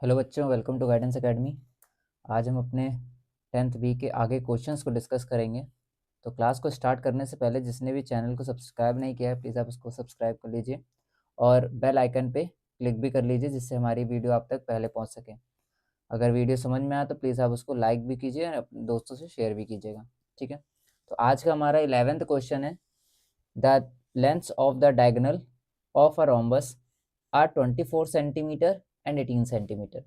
Hello बच्चों, welcome to guidance academy. आज हम अपने 10th बी के आगे क्वेश्चंस को डिस्कस करेंगे। तो क्लास को स्टार्ट करने से पहले जिसने भी चैनल को सब्सक्राइब नहीं किया है, प्लीज़ आप उसको सब्सक्राइब कर लीजिए और बेल आइकन पे क्लिक भी कर लीजिए, जिससे हमारी वीडियो आप तक पहले पहुंच सके। अगर वीडियो समझ में आए तो प्लीज़ आप उसको लाइक भी कीजिए और अपने दोस्तों से शेयर भी कीजिएगा। ठीक है, तो आज का हमारा 11th क्वेश्चन है, the lengths of the diagonal of a rhombus are 24 centimetre and 18 centimetre.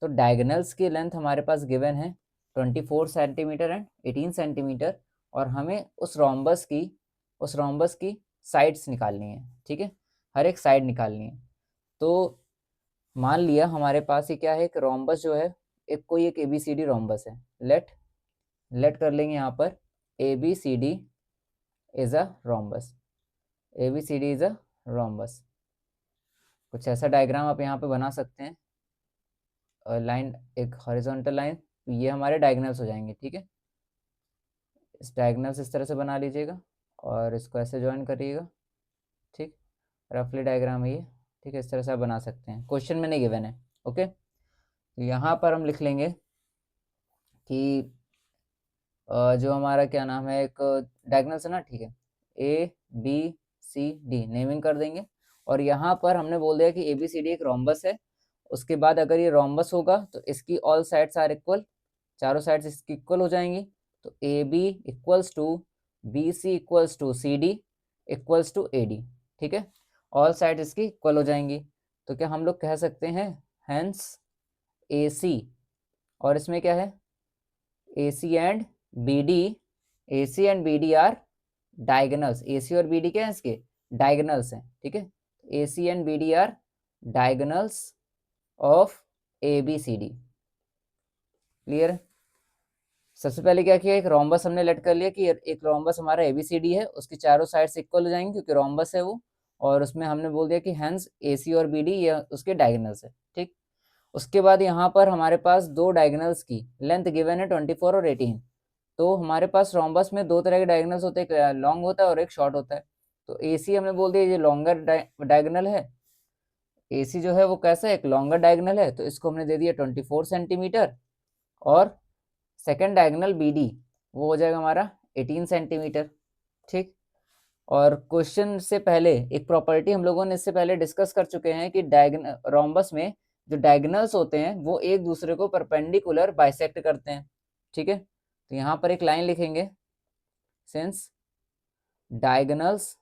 तो डायगोनल्स की लेंथ हमारे पास गिवन है 24 सेंटीमीटर एंड 18 सेंटीमीटर, और हमें उस रोम्बस की साइड्स निकालनी है। ठीक है, हर एक साइड निकालनी है। तो मान लिया हमारे पास ये क्या है, एक रोम्बस जो है, कोई एक ABCD रोम्बस है। लेट कर लेंगे यहाँ पर ABCD is a rhombus. ABCD is a rhombus. कुछ ऐसा डायग्राम आप यहाँ पे बना सकते हैं, लाइन, एक हॉरिजॉन्टल लाइन। तो ये हमारे डायगोनल्स हो जाएंगे। ठीक है, इस डायगोनल्स इस तरह से बना लीजिएगा और इसको ऐसे ज्वाइन करिएगा। ठीक, रफली डायग्राम है ये। ठीक है, इस तरह से आप बना सकते हैं, क्वेश्चन में नहीं गिवन है। ओके, तो यहाँ पर हम लिख लेंगे कि जो हमारा क्या नाम है, एक डायगोनल्स है ना। ठीक है, ABCD नेमिंग कर देंगे, और यहाँ पर हमने बोल दिया कि ABCD एक रोम्बस है। उसके बाद अगर ये रोम्बस होगा तो इसकी ऑल साइड्स आर इक्वल, चारों साइड्स इसकी इक्वल हो जाएंगी। तो AB equals to BC equals to CD equals to AD। ठीक है, ऑल साइड इसकी इक्वल हो जाएंगी। तो क्या हम लोग कह सकते हैं, हेंस AC, और इसमें क्या है, AC and BD are diagonals. AC और BD क्या है, इसके डायगोनल्स हैं। ठीक है, AC and BD are diagonals of ABCD। Clear. सबसे पहले क्या किया, एक रोम्बस हमने लेट कर लिया कि एक रोम्बस हमारा ABCD है, उसकी चारों साइड्स इक्वल हो जाएंगी क्योंकि रोम्बस है वो, और उसमें हमने बोल दिया कि हेंस AC और BD ये उसके डायगोनल्स है। ठीक, उसके बाद यहाँ पर हमारे पास दो डायगोनल्स की लेंथ गिवन है 24 और 18। तो हमारे पास रोम्बस में दो तरह के डायगोनल्स होते हैं, एक लॉन्ग होता है और एक शॉर्ट होता है। तो AC हमने बोल दिया ये लॉन्गर डायगोनल है। AC जो है वो कैसा है, एक लॉन्गर डायगोनल है, तो इसको हमने दे दिया 24 सेंटीमीटर। और सेकेंड डायगोनल BD वो हो जाएगा हमारा 18 सेंटीमीटर। ठीक, और क्वेश्चन से पहले एक प्रॉपर्टी हम लोगों ने इससे पहले डिस्कस कर चुके हैं कि रोम्बस में जो डायगोनल्स होते हैं वो एक दूसरे को परपेंडिकुलर बाइसेक्ट करते हैं। ठीक है, तो यहाँ पर एक लाइन लिखेंगे, since diagonals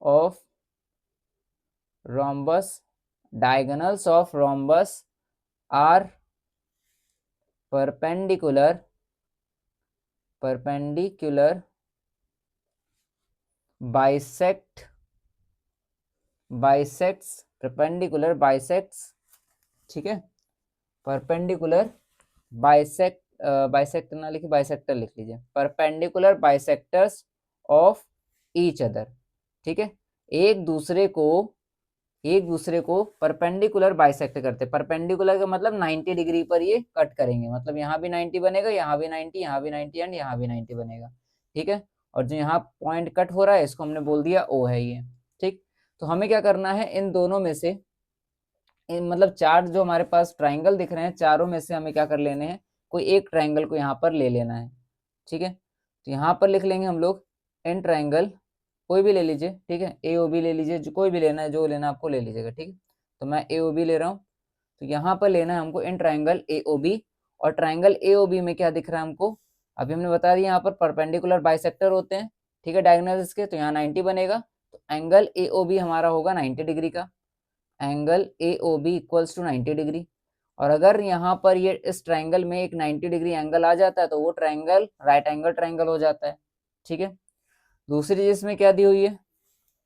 of rhombus are perpendicular bisects। ठीक है, परपेंडिकुलर बाइसेक्ट ना लिखिए, बाइसेक्टर लिख लीजिए, perpendicular bisectors of each other. ठीक है, एक दूसरे को परपेंडिकुलर बाइसेक्ट करते हैं। परपेंडिकुलर का मतलब 90 डिग्री पर ये कट करेंगे, मतलब यहाँ भी 90 बनेगा, यहाँ भी 90, यहाँ भी 90 एंड यहाँ भी 90 बनेगा। ठीक है, और जो यहाँ पॉइंट कट हो रहा है इसको हमने बोल दिया O है ये। ठीक, तो हमें क्या करना है, इन दोनों में से मतलब चार जो हमारे पास ट्राइंगल दिख रहे हैं, चारों में से हमें क्या कर लेने हैं, कोई एक ट्राइंगल को यहाँ पर ले लेना है। ठीक है, तो यहाँ पर लिख लेंगे हम लोग इन ट्राइंगल, कोई भी ले लीजिए। ठीक है, AOB ले लीजिए, जो कोई भी लेना है, जो लेना आपको ले लीजिएगा। ठीक है, तो मैं AOB ले रहा हूँ। तो यहाँ पर लेना है हमको इन ट्राइंगल AOB, और ट्राइंगल AOB में क्या दिख रहा है हमको, अभी हमने बता दिया यहाँ पर परपेंडिकुलर बाइसेक्टर होते हैं। ठीक है, डायगोनल इसके, तो यहाँ 90 बनेगा, तो एंगल AOB हमारा होगा 90 डिग्री का। Angle AOB equals to 90 degree. और अगर यहाँ पर ये इस ट्राइंगल में एक 90 डिग्री एंगल आ जाता है तो वो ट्राइंगल राइट एंगल ट्राइंगल हो जाता है। ठीक है, दूसरी चीज इसमें क्या दी हुई है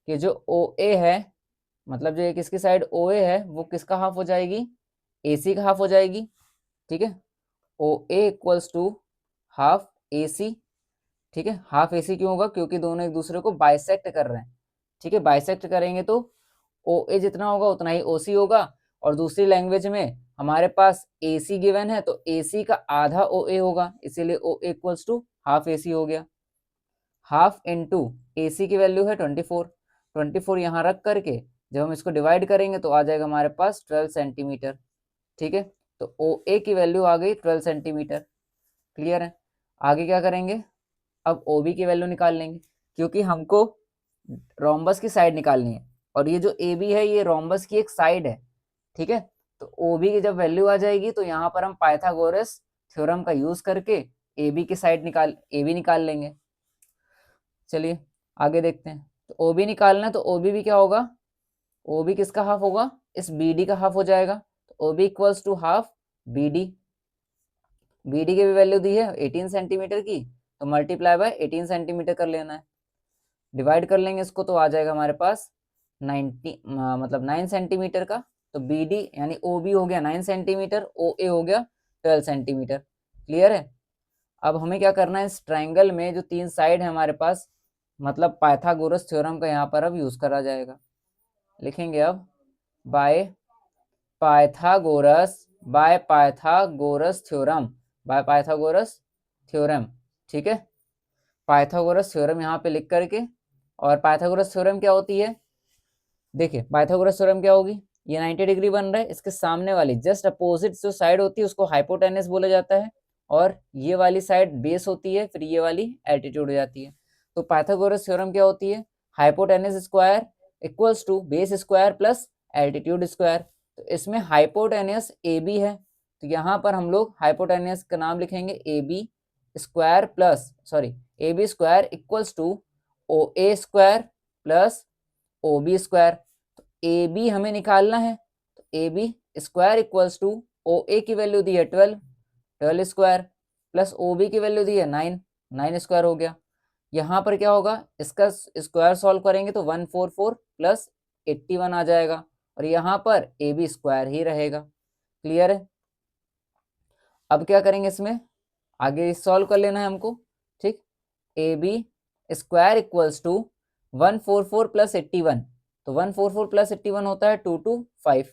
कि जो OA है, मतलब जो एक इसकी साइड OA है वो किसका हाफ हो जाएगी, AC का हाफ हो जाएगी। ठीक है, OA equals to half AC। ठीक है, हाफ AC क्यों होगा, क्योंकि दोनों एक दूसरे को बाइसेक्ट कर रहे हैं। ठीक है, बाइसेक्ट करेंगे तो OA जितना होगा उतना ही OC होगा, और दूसरी लैंग्वेज में हमारे पास AC गिवन है तो AC का आधा OA होगा, इसीलिए OA equals to half AC हो गया। हाफ इंटू AC की वैल्यू है 24, 24 यहाँ रख करके जब हम इसको डिवाइड करेंगे तो आ जाएगा हमारे पास 12 सेंटीमीटर। ठीक है, तो ओ ए की वैल्यू आ गई 12 सेंटीमीटर। क्लियर है। आगे क्या करेंगे, अब ओ बी की वैल्यू निकाल लेंगे, क्योंकि हमको रोम्बस की साइड निकालनी है और ये जो ए बी है ये रोम्बस की एक साइड है। ठीक है, तो ओ बी की जब वैल्यू आ जाएगी तो यहाँ पर हम पाइथागोरस थ्योरम का यूज करके ए बी की साइड ए बी निकाल लेंगे। चलिए आगे देखते हैं। तो ओ बी निकालना है तो ओ बी भी क्या होगा, ओ बी किसका हाफ होगा, इस बी डी का हाफ हो जाएगा। तो O B equals to half B D. B D की भी वैल्यू दी है 18 सेंटीमीटर की, तो मल्टीप्लाई बाय 18 सेंटीमीटर कर लेना है। डिवाइड कर लेंगे इसको तो आ जाएगा हमारे पास 90 मतलब 9 सेंटीमीटर का। तो बी डी यानी ओ बी हो गया 9 सेंटीमीटर, ओ ए हो गया 12 सेंटीमीटर। क्लियर है। अब हमें क्या करना है, इस ट्राइंगल में जो 3 साइड है हमारे पास, मतलब पाइथागोरस थ्योरम का यहाँ पर अब यूज करा जाएगा। लिखेंगे अब by Pythagoras theorem, by Pythagoras theorem. ठीक है, पाइथागोरस थ्योरम यहाँ पे लिख करके, और पाइथागोरस थ्योरम क्या होती है, देखिए पाइथागोरस थ्योरम क्या होगी, ये 90 डिग्री बन रहा है, इसके सामने वाली जस्ट अपोजिट जो साइड होती है उसको हाइपोटेनस बोला जाता है, और ये वाली साइड बेस होती है, फिर ये वाली एल्टीट्यूड हो जाती है। तो पाइथागोरस थ्योरम क्या होती है, hypotenuse square equals to base square plus altitude square. तो इसमें हाइपोटेनस ए बी है, तो यहाँ पर हम लोग हाइपोटेनस का नाम लिखेंगे A B square plus A B square equals to O A square plus O B square. तो ए बी हमें निकालना है, तो A B square equals to O A की वैल्यू दी है 12 स्क्वायर प्लस ओ बी की वैल्यू दी है 9 स्क्वायर हो गया। यहाँ पर क्या होगा, इसका स्क्वायर सॉल्व करेंगे तो 144 प्लस 81 आ जाएगा, और यहाँ पर ए बी स्क्वायर ही रहेगा। क्लियर है। अब क्या करेंगे, इसमें आगे सॉल्व कर लेना है हमको। ठीक, A B square equals to 144 plus 81, तो 144 प्लस 81 होता है 225।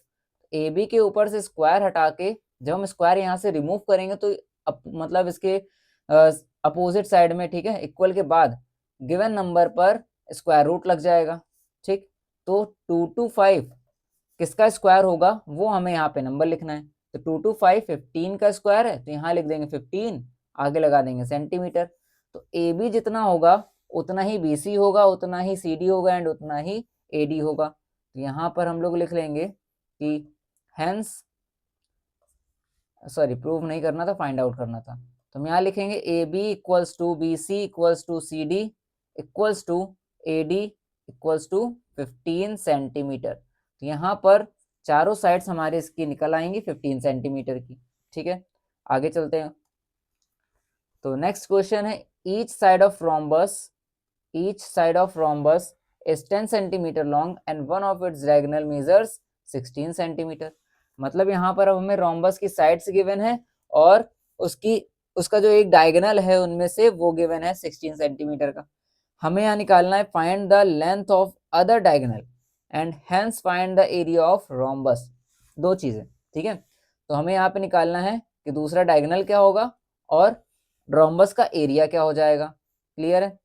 ए बी के ऊपर से स्क्वायर हटा के जब हम स्क्वायर यहाँ से रिमूव करेंगे तो मतलब इसके अपोजिट साइड में, ठीक है, इक्वल के बाद गिवन नंबर पर स्क्वायर रूट लग जाएगा। ठीक, तो 225 किसका स्क्वायर होगा वो हमें यहाँ पे नंबर लिखना है। तो 225 15 का स्क्वायर है, तो यहाँ लिख देंगे 15, आगे लगा देंगे सेंटीमीटर। तो ए बी जितना होगा उतना ही बी सी होगा, उतना ही सी डी होगा एंड उतना ही ए डी होगा। तो यहाँ पर हम लोग लिख लेंगे कि हेंस प्रूव नहीं करना था, फाइंड आउट करना था। तो हम यहाँ लिखेंगे A B equals to B C equals to C D equals to A D equals to 15 centimetre. तो यहाँ पर चारों साइड्स हमारे इसकी निकल आएंगी 15 सेंटीमीटर की। ठीक है, आगे चलते हैं। तो नेक्स्ट क्वेश्चन है, each side of rhombus is 10 centimetre long and one of its diagonal measures 16 centimetre. मतलब यहाँ पर अब हमें रोम्बस की साइड्स गिवन है और उसका जो एक डायगोनल है उनमें से वो गिवन है 16 सेंटीमीटर का। हमें यहाँ निकालना है find the length of other diagonal and hence find the area of rhombus. दो चीजें, ठीक है। तो हमें यहाँ पे निकालना है कि दूसरा डायगोनल क्या होगा और रोम्बस का एरिया क्या हो जाएगा। क्लियर है।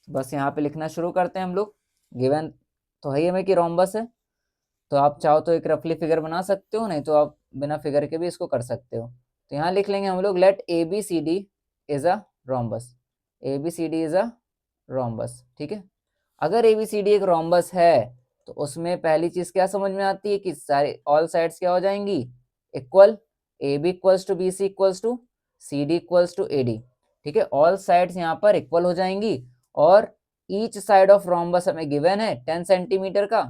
बस यहाँ पे लिखना शुरू करते हैं हम लोग। गिवन तो है हमें कि रोम्बस है, तो आप चाहो तो एक रफली फिगर बना सकते हो, नहीं तो आप बिना फिगर के भी इसको कर सकते हो। तो यहाँ लिख लेंगे हम लोग let A B C D is a rhombus. A B C D is a rhombus. ठीक है, अगर ए बी सी डी एक रोम्बस है तो उसमें पहली चीज क्या समझ में आती है कि सारे ऑल साइड्स क्या हो जाएंगी equal. A B equals to B C equals to C D equals to A D. ठीक है, ऑल साइड्स यहाँ पर इक्वल हो जाएंगी और ईच साइड ऑफ रोम्बस हमें गिवन है 10 सेंटीमीटर का,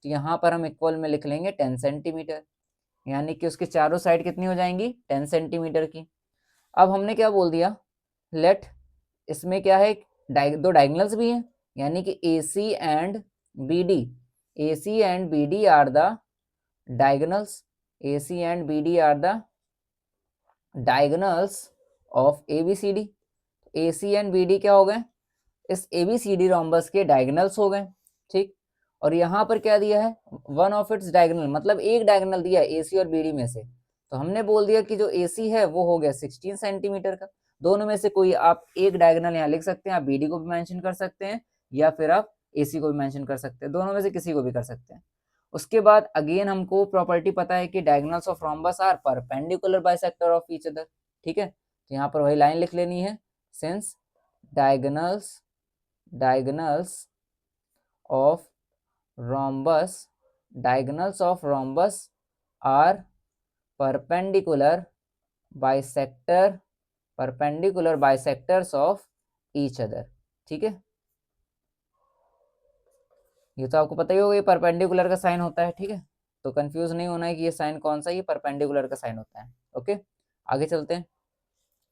तो यहाँ पर हम इक्वल में लिख लेंगे 10 सेंटीमीटर, यानी कि उसकी चारों साइड कितनी हो जाएंगी 10 सेंटीमीटर की। अब हमने क्या बोल दिया, लेट इसमें क्या है दो डायगोनल्स भी हैं, यानी कि AC and BD। AC and BD are the diagonals, AC and BD are the diagonals of ABCD। AC and BD क्या हो गए, इस ABCD रोम्बस के डायगोनल्स हो गए। ठीक, और यहाँ पर क्या दिया है वन ऑफ इट्स डायगोनल, मतलब एक डायगोनल दिया है AC और BD में से। तो हमने बोल दिया कि जो AC है वो हो गया 16 सेंटीमीटर का। दोनों में से कोई आप एक डायगोनल यहाँ लिख सकते हैं, आप BD को भी मेंशन कर सकते हैं या फिर आप AC को भी मेंशन कर सकते हैं, दोनों में से किसी को भी कर सकते हैं। उसके बाद अगेन हमको प्रॉपर्टी पता है कि diagonals of rhombus are perpendicular bisector of each other, ठीक है। तो यहाँ पर वही लाइन लिख लेनी है, since diagonals of rhombus are perpendicular bisectors of each other, ठीक है। ये तो आपको पता ही होगा, ये परपेंडिकुलर का साइन होता है, ठीक है। तो कंफ्यूज नहीं होना है कि ये साइन कौन सा है, ये परपेंडिकुलर का साइन होता है। ओके, आगे चलते हैं।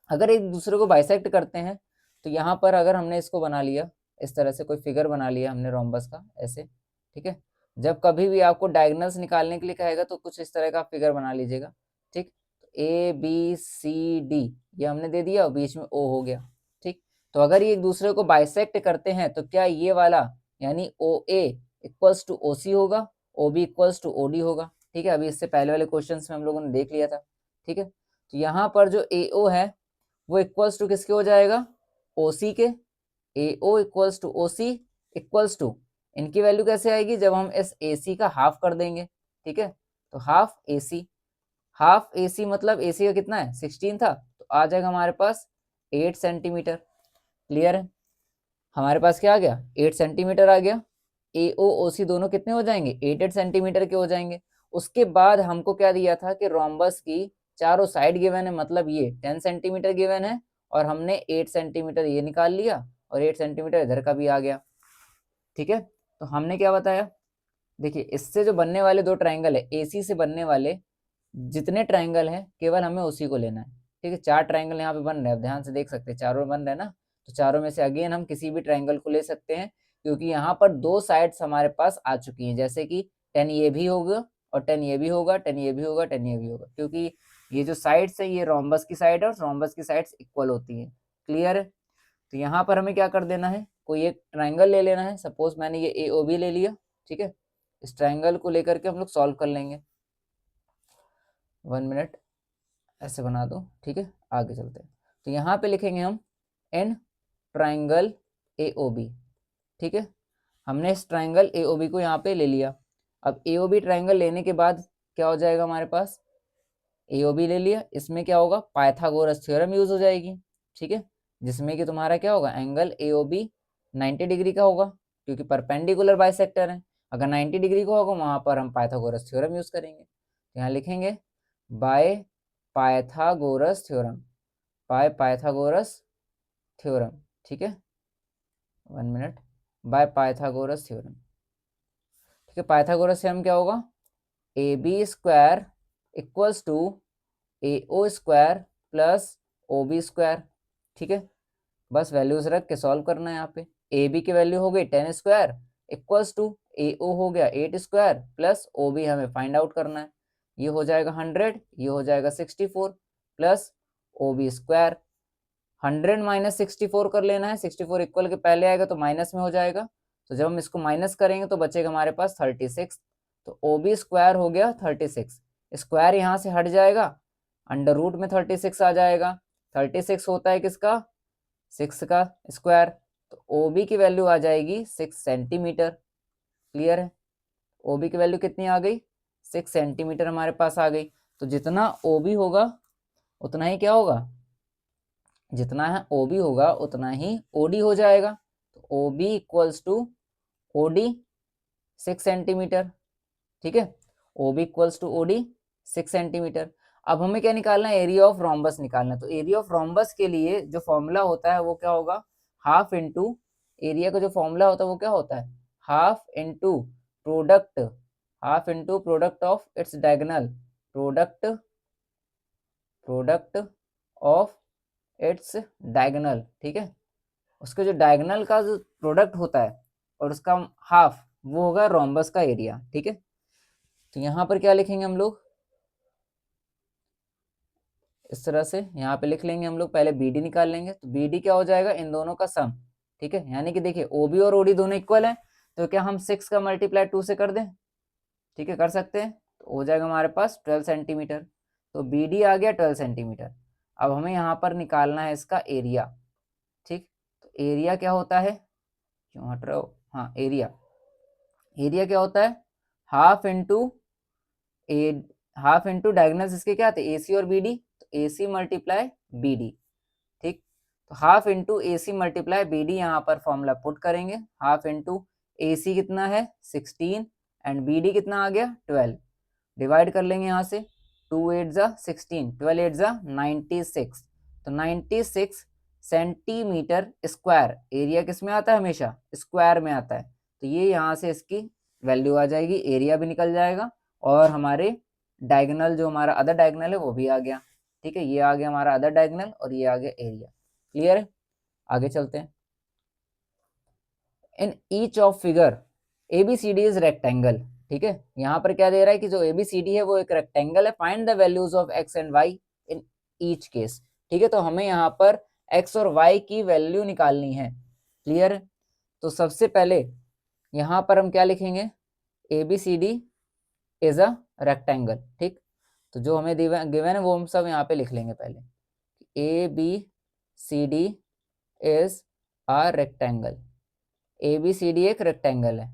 अगर एक दूसरे को बाइसेक्ट करते हैं तो यहाँ पर अगर हमने इसको बना लिया, इस तरह से कोई फिगर बना लिया हमने रोम्बस का, ऐसे, ठीक है। जब कभी भी आपको डायगोनल्स निकालने के लिए कहेगा तो कुछ इस तरह का फिगर बना लीजिएगा, ठीक। ABCD ये हमने दे दिया और बीच में O हो गया, ठीक। तो अगर ये एक दूसरे को बाइसेक्ट करते हैं तो क्या ये वाला यानी OA इक्वल्स टू OC होगा, OB इक्वल्स टू OD होगा, ठीक है। अभी इससे पहले वाले क्वेश्चन में हम लोगों ने देख लिया था, ठीक है। तो यहाँ पर जो AO है वो इक्वल्स टू किसके हो जाएगा, OC के। AO equals to OC equals to, इनकी वैल्यू कैसे आएगी, जब हम इस AC का हाफ कर देंगे, ठीक है। तो हाफ AC मतलब AC का कितना है 16 था, तो आ जाएगा हमारे पास 8 सेंटीमीटर। क्लियर है, हमारे पास क्या आ गया 8 सेंटीमीटर आ गया। AO OC दोनों कितने हो जाएंगे 8 सेंटीमीटर के हो जाएंगे। उसके बाद हमको क्या दिया था कि रोम्बस की चारों साइड गिवन है, मतलब ये 10 सेंटीमीटर गिवन है और हमने 8 सेंटीमीटर ये निकाल लिया और 8 सेंटीमीटर इधर का भी आ गया, ठीक है। तो हमने क्या बताया, देखिए इससे जो बनने वाले दो ट्राइंगल है, AC से बनने वाले जितने ट्राइंगल हैं केवल हमें उसी को लेना है, ठीक है। 4 ट्राइंगल यहाँ पे बन रहे हैं, ध्यान से देख सकते हैं, चारों बन रहे हैं ना। तो चारों में से अगेन हम किसी भी ट्राइंगल को ले सकते हैं, क्योंकि यहाँ पर दो साइड्स हमारे पास आ चुकी हैं, जैसे कि 10 ये भी होगा और 10 ये भी होगा, 10 ये भी होगा, 10 ये भी होगा, क्योंकि ये जो साइड्स है ये रोम्बस की साइड है और रोम्बस की साइड्स इक्वल होती हैं। क्लियर है, तो यहाँ पर हमें क्या कर देना है, कोई एक ट्राइंगल ले लेना है। सपोज मैंने ये AOB ले लिया, ठीक है। इस ट्राइंगल को लेकर के हम लोग सॉल्व कर लेंगे। 1 मिनट, ऐसे बना दो, ठीक है। आगे चलते हैं, तो यहाँ पे लिखेंगे हम एन ट्राइंगल AOB, ठीक है। हमने इस ट्राइंगल AOB को यहाँ पे ले लिया। अब AOB ट्राइंगल लेने के बाद क्या हो जाएगा हमारे पास, AOB ले लिया, इसमें क्या होगा पाइथागोरस थ्योरम यूज हो जाएगी, ठीक है। जिसमें कि तुम्हारा क्या होगा एंगल AOB 90 डिग्री का होगा, क्योंकि परपेंडिकुलर बाइसेक्टर है। अगर 90 डिग्री का होगा वहां पर हम पाइथागोरस थ्योरम यूज करेंगे। तो यहाँ लिखेंगे बाय पाइथागोरस थ्योरम, ठीक है। 1 मिनट, बाय पाइथागोरस थ्योरम, ठीक है। पाइथागोरस थ्योरम क्या होगा, AB square equals to AO square plus OB square, ठीक है। बस वैल्यूज रख के सॉल्व करना है। यहाँ पे AB की वैल्यू हो गई 10 स्क्वायर इक्वल्स टू AO हो गया 8 स्क्वायर प्लस OB हमें फाइंड आउट करना है। ये हो जाएगा 100, ये हो जाएगा 64 प्लस OB स्क्वायर। 100 माइनस 64 कर लेना है, 64 इक्वल के पहले आएगा तो माइनस में हो जाएगा, तो जब हम इसको माइनस करेंगे तो बचेगा हमारे पास 36। तो OB स्क्वायर हो गया 36, स्क्वायर यहाँ से हट जाएगा, अंडर रूट में 36 आ जाएगा। 36 होता है किसका 6 का स्क्वायर, तो OB की वैल्यू आ जाएगी 6 सेंटीमीटर। क्लियर है, OB की वैल्यू कितनी आ गई 6 सेंटीमीटर हमारे पास आ गई। तो जितना OB होगा उतना ही क्या होगा, जितना है OB होगा उतना ही OD हो जाएगा। तो OB equals to OD 6 centimetre, ठीक है। OB equals to OD 6 centimetre. अब हमें क्या निकालना है, एरिया ऑफ रोम्बस निकालना है। तो एरिया ऑफ रोम्बस के लिए जो फॉर्मूला होता है वो क्या होगा, हाफ इंटू एरिया का जो फॉर्मूला होता है वो क्या होता है, half into product of its diagonal, product of its diagonal, ठीक है। उसके जो डायगोनल का जो प्रोडक्ट होता है और उसका हाफ वो होगा रोम्बस का एरिया, ठीक है। तो यहाँ पर क्या लिखेंगे हम लोग, इस तरह से यहाँ पे लिख लेंगे हम लोग, पहले BD निकाल लेंगे। तो BD क्या हो जाएगा इन दोनों का सम, ठीक है। यानी कि देखिए OB और OD दोनों इक्वल है, तो क्या हम 6 का मल्टीप्लाई 2 से कर दें, ठीक है कर सकते हैं। तो हो जाएगा हमारे पास 12 सेंटीमीटर। तो BD आ गया 12 सेंटीमीटर। अब हमें यहाँ पर निकालना है इसका एरिया, ठीक। तो एरिया क्या होता है, क्यों हट रहे हो, हाँ एरिया क्या होता है, हाफ इंटू डायगोनल्स इसके क्या थे, AC और BD, तो AC मल्टीप्लाई BD, ठीक। तो half into AC multiply BD यहाँ पर फॉर्मूला पुट करेंगे। हाफ इंटू AC कितना है 16 एंड BD कितना आ गया 12, डिवाइड कर लेंगे यहाँ से, 2 8 जा 16, 12 8 जा 96, तो 96 सेंटीमीटर स्क्वायर, एरिया किस में आता है, हमेशा स्क्वायर में आता है, तो ये यहाँ से इसकी वैल्यू आ जाएगी, एरिया भी निकल जाएगा और हमारे डायगोनल जो हमारा अदर डायगोनल है वो भी आ गया, ठीक है। ये आ गया हमारा अदर डायगोनल और ये आ गया एरिया। क्लियर है, आगे चलते हैं। In each of figure ABCD is rectangle, ठीक है। यहाँ पर क्या दे रहा है कि जो ABCD है वो एक रेक्टेंगल है, find the values of x and y in each case, ठीक है। तो हमें यहाँ पर x और y की वैल्यू निकालनी है। क्लियर है, तो सबसे पहले यहाँ पर हम क्या लिखेंगे, ABCD इज अ रेक्टेंगल, ठीक। तो जो हमें गिवन है वो हम सब यहाँ पे लिख लेंगे पहले, ABCD is a rectangle, ABCD एक रेक्टेंगल है।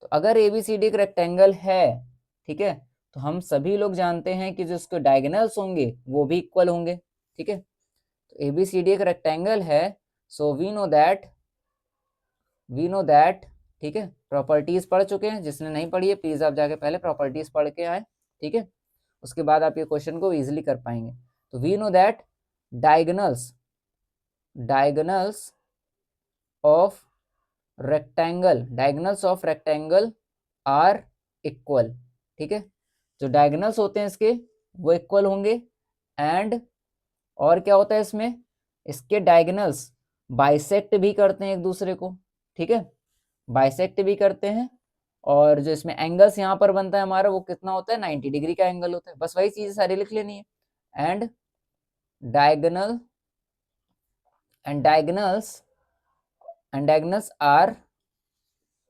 तो अगर ABCD एक रेक्टेंगल है, ठीक है, तो हम सभी लोग जानते हैं कि जो उसके डायगोनल्स होंगे वो भी इक्वल होंगे, ठीक है। तो ABCD एक रेक्टेंगल है, सो वी नो दैट, ठीक है। प्रॉपर्टीज पढ़ चुके हैं, जिसने नहीं पढ़ी है प्लीज आप जाके पहले प्रॉपर्टीज पढ़ के आए, ठीक है। उसके बाद आप ये क्वेश्चन को इजीली कर पाएंगे। तो we know that diagonals of rectangle are equal, ठीक है। जो डायगोनल्स होते हैं इसके वो इक्वल होंगे, एंड और क्या होता है इसमें, इसके डायगोनल्स बाइसेक्ट भी करते हैं एक दूसरे को, ठीक है, बाइसेक्ट भी करते हैं। और जो इसमें एंगल्स यहाँ पर बनता है हमारा वो कितना होता है, 90 डिग्री का एंगल होता है। बस वही चीजें सारी लिख लेनी है। एंड डायगोनल्स आर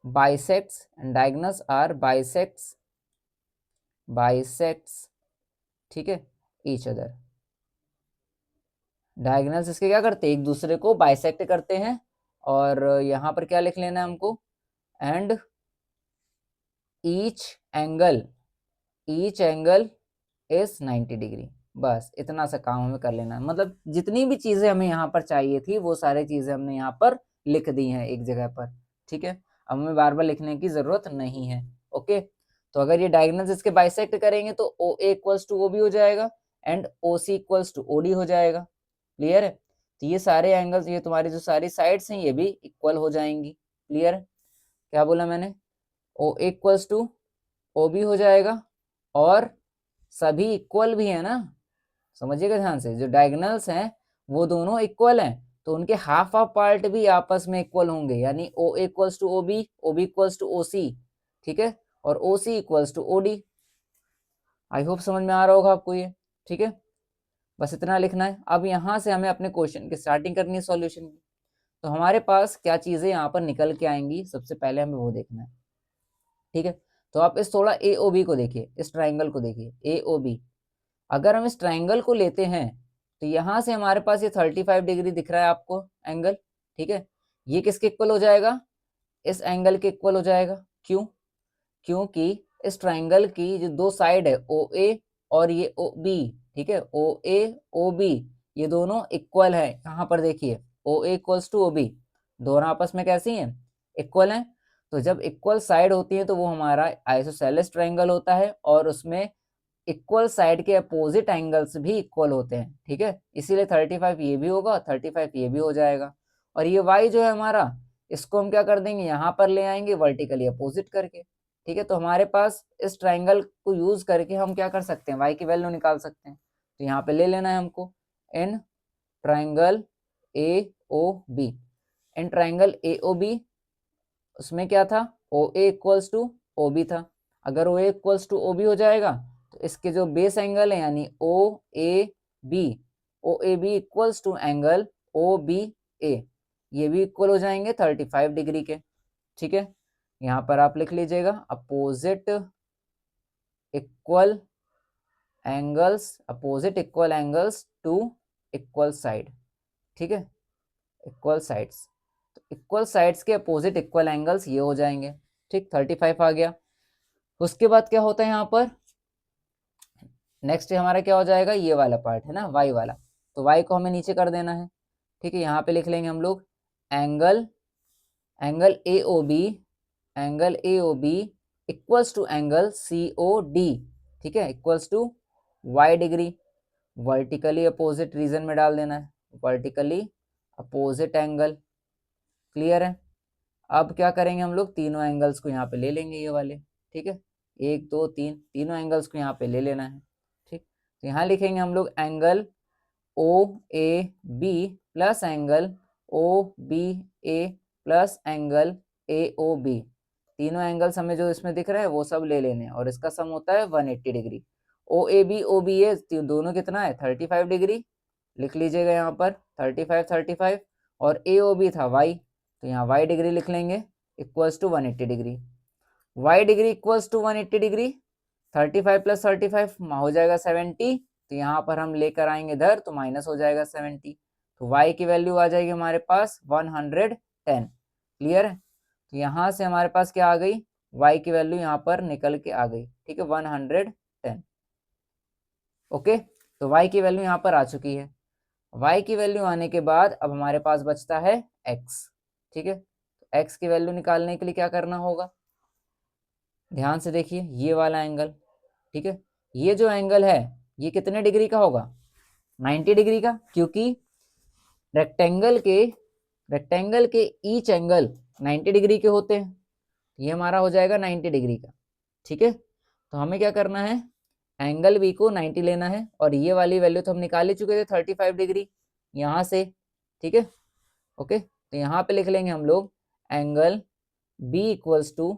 बाइसेक्ट्स, ठीक है, ईच अदर। डायगोनल्स इसके क्या करते हैं, एक दूसरे को बाइसेक्ट करते हैं। और यहाँ पर क्या लिख लेना है हमको, and each angle is 90 degree. बस इतना सा काम हमें कर लेना है। मतलब जितनी भी चीजें हमें यहाँ पर चाहिए थी वो सारी चीजें हमने यहाँ पर लिख दी हैं एक जगह पर, ठीक है। अब हमें बार बार लिखने की जरूरत नहीं है। ओके, तो अगर ये डायगोनल्स इसके बाइसेक्ट करेंगे तो OA इक्वल्स टू OB हो जाएगा and OC equals to OD हो जाएगा। क्लियर है, तो ये सारे एंगल्स, ये तुम्हारी जो सारी साइड्स हैं ये भी इक्वल हो जाएंगी। क्लियर है, क्या बोला मैंने, OA इक्वल्स टू OB हो जाएगा और सभी इक्वल भी है ना, समझिएगा ध्यान से। जो डायगोनल्स हैं वो दोनों इक्वल हैं, तो उनके हाफ ऑफ पार्ट भी आपस में इक्वल होंगे, यानी OA equals to OB, OB equals to OC, ठीक है, और OC equals to OD। I hope समझ में आ रहा होगा आपको ये, ठीक है। बस इतना लिखना है। अब यहाँ से हमें अपने क्वेश्चन की स्टार्टिंग करनी है सॉल्यूशन की। तो हमारे पास क्या चीजें यहाँ पर निकल के आएंगी, सबसे पहले हमें वो देखना है, ठीक है। तो आप इस थोड़ा AOB को देखिए, इस ट्राइंगल को देखिए AOB। अगर हम इस ट्राइंगल को लेते हैं तो यहाँ से हमारे पास ये 35 डिग्री दिख रहा है आपको एंगल, ठीक है। ये किसके इक्वल हो जाएगा, इस एंगल के इक्वल हो जाएगा। क्यों, क्योंकि इस ट्राइंगल की जो दो साइड है OA और ये OB, ठीक है, OA OB ये दोनों इक्वल है। यहाँ पर देखिए OA इक्वल्स टू OB, दोनों आपस में कैसी हैं, इक्वल हैं। तो जब इक्वल साइड होती है तो वो हमारा आइसोसेलेस ट्राइंगल होता है और उसमें इक्वल साइड के अपोजिट एंगल्स भी इक्वल होते हैं, ठीक है। इसीलिए 35 ये भी होगा, 35 ये भी हो जाएगा। और ये y जो है हमारा, इसको हम क्या कर देंगे, यहाँ पर ले आएंगे वर्टिकली अपोजिट करके, ठीक है। तो हमारे पास इस ट्राइंगल को यूज करके हम क्या कर सकते हैं, y की वैल्यू निकाल सकते हैं। तो यहाँ पे ले लेना है हमको, in triangle AOB, in triangle AOB उसमें क्या था, OA इक्वल्स टू OB था। अगर OA इक्वल्स टू OB हो जाएगा तो इसके जो बेस एंगल है यानी OAB equals to angle OBA, ये भी इक्वल हो जाएंगे 35 डिग्री के, ठीक है। यहाँ पर आप लिख लीजिएगा opposite equal angles to equal side, ठीक है, इक्वल साइड्स। इक्वल साइड्स के अपोजिट इक्वल एंगल्स ये हो जाएंगे, ठीक। 35 आ गया। उसके बाद क्या होता है यहाँ पर, नेक्स्ट हमारा क्या हो जाएगा, ये वाला पार्ट है ना वाई वाला, तो वाई को हमें नीचे कर देना है। ठीक है, यहाँ पे लिख लेंगे हम लोग angle angle A O B, angle A O B equals to angle C O D. ठीक है, equals to Y degree, vertically opposite reason में डाल देना है, वर्टिकली अपोजिट एंगल। क्लियर है। अब क्या करेंगे हम लोग, तीनों एंगल्स को यहाँ पे ले लेंगे ये वाले। ठीक है, 1 2 3, तीनों एंगल्स को यहाँ पे ले लेना है। ठीक, तो यहाँ लिखेंगे हम लोग angle O A B plus angle O B A plus angle A O B. तीनों एंगल्स हमें जो इसमें दिख रहे हैं वो सब ले लेने हैं, और इसका सम होता है 180 डिग्री। ओ ए बी ए दोनों कितना है, 35 डिग्री। लिख लीजिएगा यहाँ पर 35 35, और ए ओ बी था वाई, तो यहाँ वाई डिग्री लिख लेंगे equals to 180 degree. Y degree equals to 180 degree, 35 plus 35 हो जाएगा 70, तो यहाँ पर हम लेकर आएंगे इधर तो माइनस हो जाएगा 70, तो y की वैल्यू आ जाएगी हमारे पास 110। क्लियर है, तो यहाँ से हमारे पास क्या आ गई, y की वैल्यू यहाँ पर निकल के आ गई। ठीक है, 110। ओके, तो y की वैल्यू यहाँ पर आ चुकी है। y की वैल्यू आने के बाद अब हमारे पास बचता है x। ठीक है, तो x की वैल्यू निकालने के लिए क्या करना होगा, ध्यान से देखिए ये वाला एंगल। ठीक है, ये जो एंगल है ये कितने डिग्री का होगा, 90 डिग्री का, क्योंकि रेक्टेंगल के ईच एंगल 90 डिग्री के होते हैं। ये हमारा हो जाएगा 90 डिग्री का। ठीक है, तो हमें क्या करना है, एंगल बी को 90 लेना है, और ये वाली वैल्यू तो हम निकाल ही चुके थे 35 डिग्री यहाँ से। ठीक है, ओके, तो यहाँ पे लिख लेंगे हम लोग angle B equals to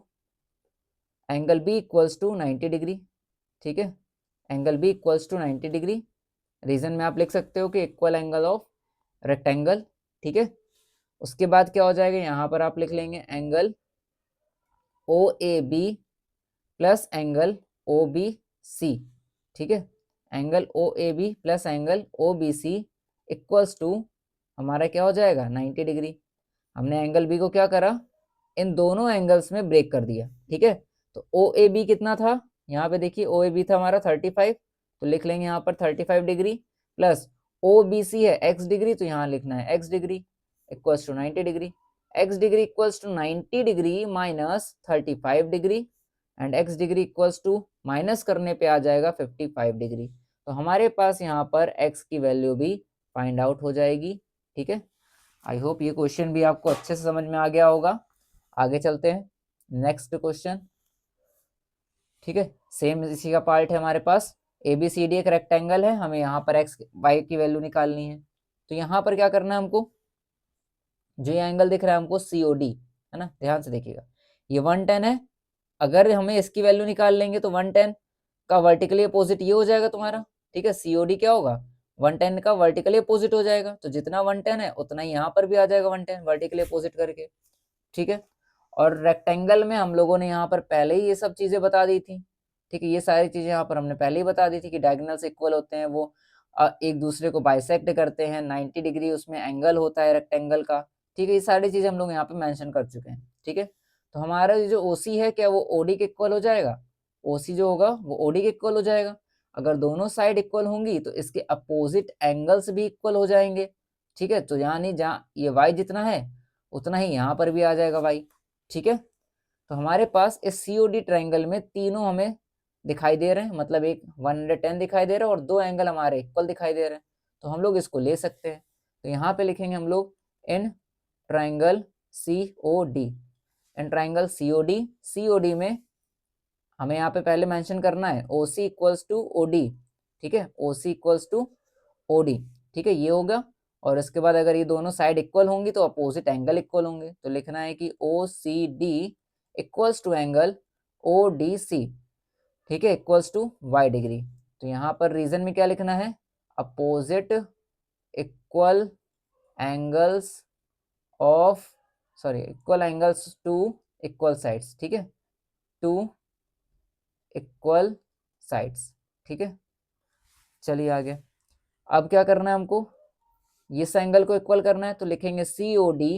90 degree. ठीक है, angle B equals to 90 degree. Reason में आप लिख सकते हो कि इक्वल एंगल ऑफ रेक्टेंगल। ठीक है, उसके बाद क्या हो जाएगा, यहाँ पर आप लिख लेंगे angle O A B plus angle O B C. ठीक है, angle O A B plus angle O B C equals to हमारा क्या हो जाएगा 90 डिग्री। हमने एंगल बी को क्या करा, इन दोनों एंगल्स में ब्रेक कर दिया। ठीक है, तो ओ ए बी कितना था, यहाँ पे देखिए ओ ए बी था हमारा 35, तो लिख लेंगे यहाँ पर 35 degree, plus O B C है x डिग्री, तो यहाँ लिखना है x degree equals to 90 degree. x degree equals to 90 degree minus 35 degree, and x degree equals to minus करने पे आ जाएगा 55 डिग्री। तो हमारे पास यहाँ पर x की वैल्यू भी फाइंड आउट हो जाएगी। ठीक है, आई होप ये क्वेश्चन भी आपको अच्छे से समझ में आ गया होगा। आगे चलते हैं नेक्स्ट क्वेश्चन। ठीक है, सेम इसी का पार्ट है हमारे पास, ए बी सी डी एक रेक्टेंगल है, हमें यहाँ पर एक्स वाई की वैल्यू निकालनी है। तो यहाँ पर क्या करना है हमको, जो ये एंगल दिख रहा है हमको सी ओ डी है ना, ध्यान से देखिएगा ये 110 है। अगर हमें इसकी वैल्यू निकाल लेंगे तो 110 का वर्टिकली अपोजिट ये हो जाएगा तुम्हारा। ठीक है, सीओडी क्या होगा, 110 का वर्टिकली अपोजिट हो जाएगा, तो जितना 110 है उतना ही यहाँ पर भी आ जाएगा 110 वर्टिकली अपोजिट करके। ठीक है, और रेक्टेंगल में हम लोगों ने यहाँ पर पहले ही ये सब चीजें बता दी थी। ठीक है, ये सारी चीजें यहाँ पर हमने पहले ही बता दी थी कि डायगोनल्स इक्वल होते हैं, वो एक दूसरे को बाइसेक्ट करते हैं, 90 डिग्री उसमें एंगल होता है रेक्टेंगल का। ठीक है, ये सारी चीजें हम लोग यहाँ पे मेंशन कर चुके हैं। ठीक है, तो हमारा जो ओसी है क्या वो ओडी के इक्वल हो जाएगा, ओसी जो होगा वो ओडी के इक्वल हो जाएगा। अगर दोनों साइड इक्वल होंगी तो इसके अपोजिट एंगल्स भी इक्वल हो जाएंगे। ठीक है, तो यानी जहाँ ये वाई जितना है उतना ही यहाँ पर भी आ जाएगा वाई। ठीक है, तो हमारे पास इस सीओडी ट्रायंगल में तीनों हमें दिखाई दे रहे हैं, मतलब एक 110 दिखाई दे रहा है और दो एंगल हमारे इक्वल दिखाई दे रहे हैं, तो हम लोग इसको ले सकते हैं। तो यहाँ पे लिखेंगे हम लोग in triangle COD, in triangle COD, COD में हमें यहाँ पे पहले मेंशन करना है ओसी इक्वल्स टू ओडी। ठीक है, ओसी इक्वल्स टू ओडी। ठीक है, ये होगा, और इसके बाद अगर ये दोनों साइड इक्वल होंगी तो अपोजिट एंगल इक्वल होंगे, तो लिखना है कि O C D equals to angle O D C. ठीक है, इक्वल्स टू वाई डिग्री। तो यहाँ पर रीजन में क्या लिखना है, opposite equal angles of equal angles to equal sides. ठीक है, टू इक्वल साइड्स। ठीक है, चलिए आगे। अब क्या करना है हमको, इस एंगल को इक्वल करना है, तो लिखेंगे C O D,